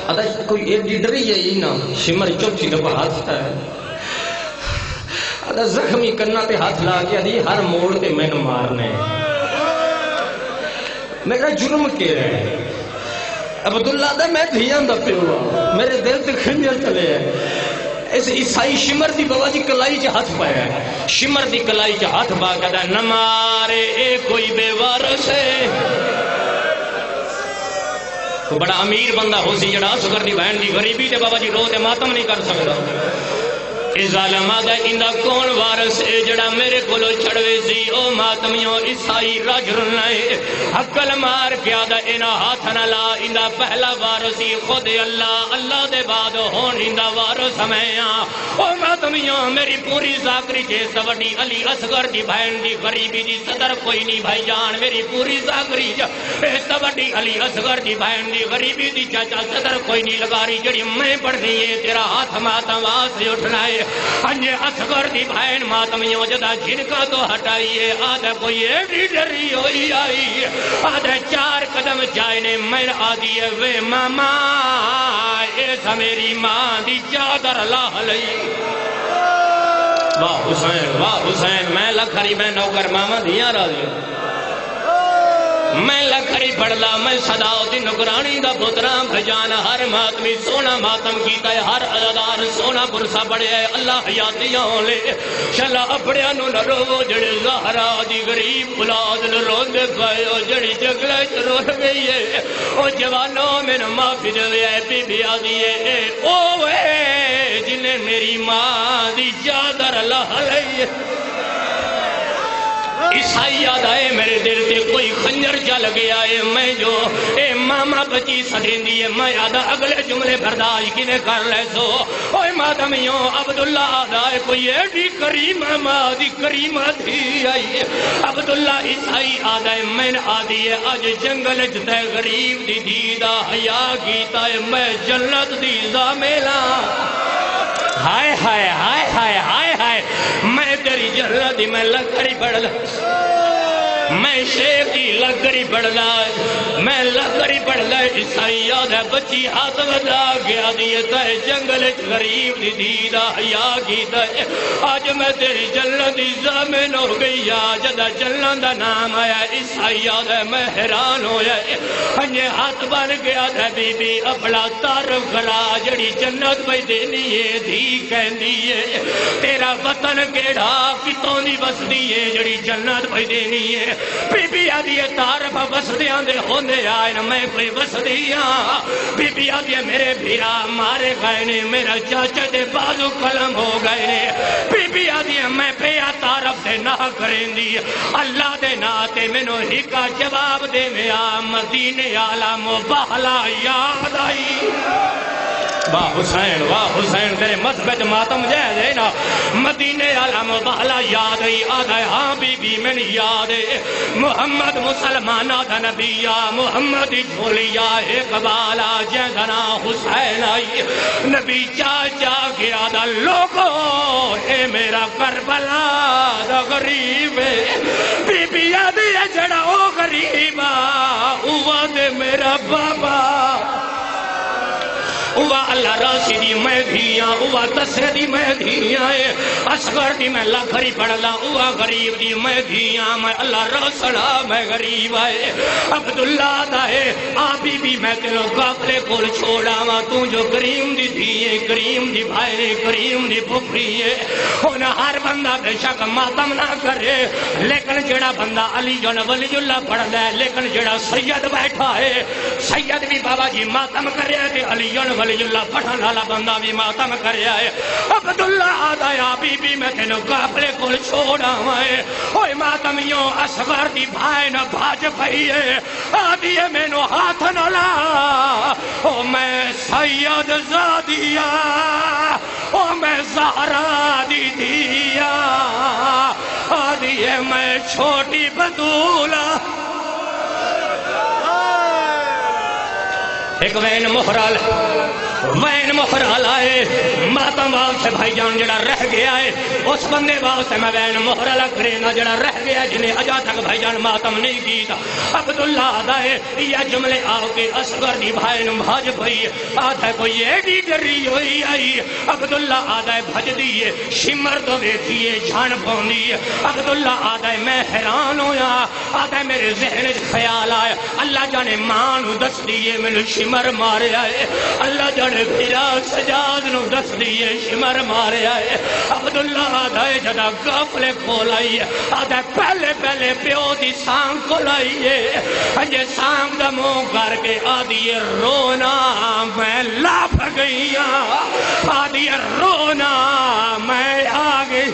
آدھا کوئی ایک ڈیڈری ہے ہی نا شمر چوچی دبا ہاتھ ہے آدھا زخمی کرنا تے ہاتھ لا کے آدھی ہر موڑ تے میں نو مارنے میرا جرم کے رہے عبداللہ آدھا میں دھیان دا پہ ہوا میرے دل تے خنجر چلے ہیں اس عیسائی شمر دی بابا جی کلائی چا ہاتھ پایا ہے شمر دی کلائی چا ہاتھ پا کہتا ہے نمارے اے کوئی بے وارث ہے تو بڑا امیر بندہ ہو سی جڑا اصغر دی بہن دی غریبی تے بابا جی رو تے ماتم نہیں کر سکتا اے ظالم آدھا اندہ کون وارث ہے جڑا میرے کولو چھڑوے سی او ماتمیوں عیسائی راج رنائے حقل مار کے آدھا انہ ہاتھ نہ لا اندہ پہلا وارثی خود اللہ اللہ دے بعد ہون اندہ وارث ہمیں او ماتمیوں میری پوری ذاکری جے سوڑی علی اصغر دی بہن دی غریبی دی صدر کوئی نہیں بھائی جان میری پوری ذاکری جے سوڑی علی اصغر دی بہن دی غریبی دی چاچا صدر کوئی نہیں لگاری جڑی میں پڑھنی ہے تیرا ہاتھ ماتم واسے اٹھنا ہے انجے اصغر دی بہن ماتمیوں جدا جن کا تو ہٹائیے آدھا کوئی ایڈی ڈری ہوئی آئی آدھا 4 قدم جائنے میں آدھی ہے وے ماما ایسا میری ماں دی چادر لاہ لئی واہ حسین میں لکھری میں نوکر ماما دیا رہا دیا میں لکھری پڑھلا میں صداؤ دی نگرانی دا پتران بھجان ہر ماتمی سونا ماتم کیتا ہے ہر عددار سونا برسا بڑے ہے اللہ حیاتیاں لے شلا اپڑیا نو نرو جڑے زہرا دی غریب اولاد نرو دے پائے جڑی جگلے چرو گئی ہے او جوانوں میں معافی دے ہے بی بی آدھی ہے او اے جنہیں میری ماں دی چادر اللہ لئی عیسائی یاد آئے میرے دل تے کوئی خنجر چل گیا ہے میں جو اے ماما بچی سدین دیئے میں آدھا اگلے جملے برداشت کنے کر لے سو اوہ مادمیوں عبداللہ آدھا ہے کوئی ایڈی کریمہ ماں دی کریمہ تھی آئی عبداللہ عیسائی آدھا ہے میں آدھی ہے آج جنگل جتے غریب دی دیدہ حیا کیتا ہے میں جنت دیزہ میلا ہائے ہائے ہائے ہائے ہائے ہائے میں تیری جنت دی میں لکڑی پڑھ میں شیخ کی لکڑی پڑھ میں لکڑی پڑھ عیسائی یاد ہے بچی ہاتھ بدا گیا دیئے تے جنگل غریب دی دیدہ حیا کی تے آج میں تیری جنت دی زمین ہو گئی جدہ جنت دا نام آیا عیسائی یاد ہے میں حیران ہو جائے ہنجے ہاتھ بن گیا تھا بی بی اپنا تعارف کرا جڑی جنت بھائی دینی ہے دھی کہن دیئے تیرا وطن کیڑا کتوں دی بس دیئے جڑی جنت بھائی دینی ہے بی بی آدھی تعارف بس دیاں دے ہونے آئے نا میں کوئی بس دیاں بی بی آدھی میرے بھیرا مارے گئے نے میرا چاچا دے بازو قلم ہو گئے نے بی بی آدھی میں پیا تعارف دے نہ کریں دی اللہ دے ناتے میں نو ہی کا جواب دے میں مدینے عالم و بحلا یاد آئی واہ حسین تیرے مذہبت ماتم جائز ہے نا مدینے عالم بحلا یاد ہے آدھا ہے ہاں بی بی میں یاد ہے محمد مسلمان آدھا نبیہ محمد جھولیا اقبالا جہدنا حسین آئی نبی چاچا کے آدھا لوگو اے میرا کربلا دا غریب ہے بی بی آدھی ہے جڑا او غریبا اوہ دے میرا بابا اوہ اللہ راسی دی میں دھیاں اوہ تسر دی میں دھیاں اصغر دی میں لکھری پڑھلا اوہ غریب دی میں دھیاں میں اللہ رسلہ میں غریب آئے عبداللہ دائے آبی بھی میں تیرو قافلے کول چھوڑا ماں تو جو کریم دی دھیئے کریم دی بھائرے کریم دی بھپریے ہونا ہر بندہ بے شک ماتم نہ کرے لیکن جڑا بندہ علی جن ولی اللہ پڑھ لے لیکن جڑا سید بیٹھا ہے سید بھی بابا جی ماتم کرے تھے علی جن ولی اللہ پڑھن والا بندہ بھی ماتم کریا ہے عبداللہ آدا یا بی بی میں تینوں قافلے کو چھوڑا ہے اوے ماتمیوں اصغر دی بھائی نہ بھاج پئی ہے آدھی ہے مینوں ہاتھ نہ لا او میں سید زادیا او میں زہرا دی دیا آدھی ہے میں چھوٹی بطولہ ایک وین مہرال آئے ماتم واسطے بھائی جان جڑا رہ گیا ہے اس بندے واسطے میں وین مہرال کرینا جڑا رہ گیا جنہیں اجا تک بھائی جان ماتم نہیں کیتا عبداللہ آدھا ہے یہ جملے آؤ کے اصغر دی بھائی نم بھاج پئی آدھا کوئی ایڈی ڈری ہوئی آئی عبداللہ آدھا ہے بھج دیئے شمر تو ویکھیے جھان پوندی عبداللہ آدھا ہے میں حیران ہویا آدھا ہے میرے ذہن خیال آیا اللہ جانے مانو دس دیئے میں شمر مارے آئے اللہ جانے پھرا سجاد نو دس دیئے شمر مارے آئے عبداللہ آدھا ہے جدا گافلے کھول آئیے آدھا پہلے پیو دی سانگ کھول آئیے انجے سانگ دا منہ کر کے آدھی رونا میں لاپ گئی آدھی رونا میں آگئی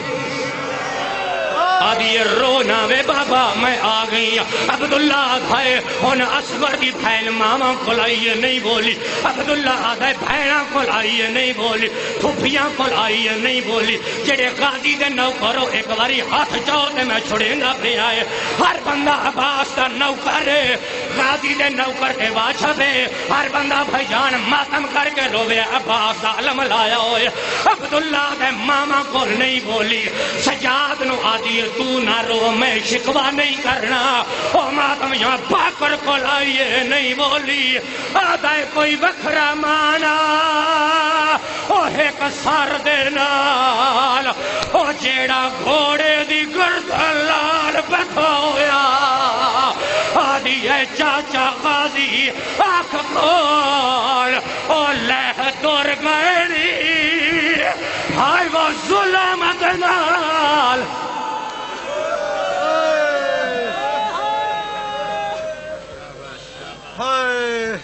آدھی رونا وے بابا میں آ گئی عبداللہ آدھائے ان اصغر کی بھین ماما کھل آئیے نہیں بولی عبداللہ آدھائے بھینا کھل آئیے نہیں بولی پھوپیاں کھل آئیے نہیں بولی جڑے قاضی دے نو کرو ایک باری ہاتھ چاہتے میں چھڑے نہ پہ آئے ہر بندہ عباس دا نو کرے قاضی دے نو کر کے واچھا دے ہر بندہ بھائی جان ماتم کر کے روے عباس دا علم لایا ہوئے عبداللہ دے ماما کھل نہیں بولی سجاد نو آدھی تو نہ رو میں شکوا نہیں کرنا او ماتم یہاں باکر کو لائیے نہیں بولی آدھا کوئی وکھرا مانا او ایک سار دے نال او جیڑا گھوڑے دی گردن لال بکھویا آدھی ہے چاچا غازی آنکھ کھول او لہ دور گئنی ہائے وہ ظلم دنال ہائے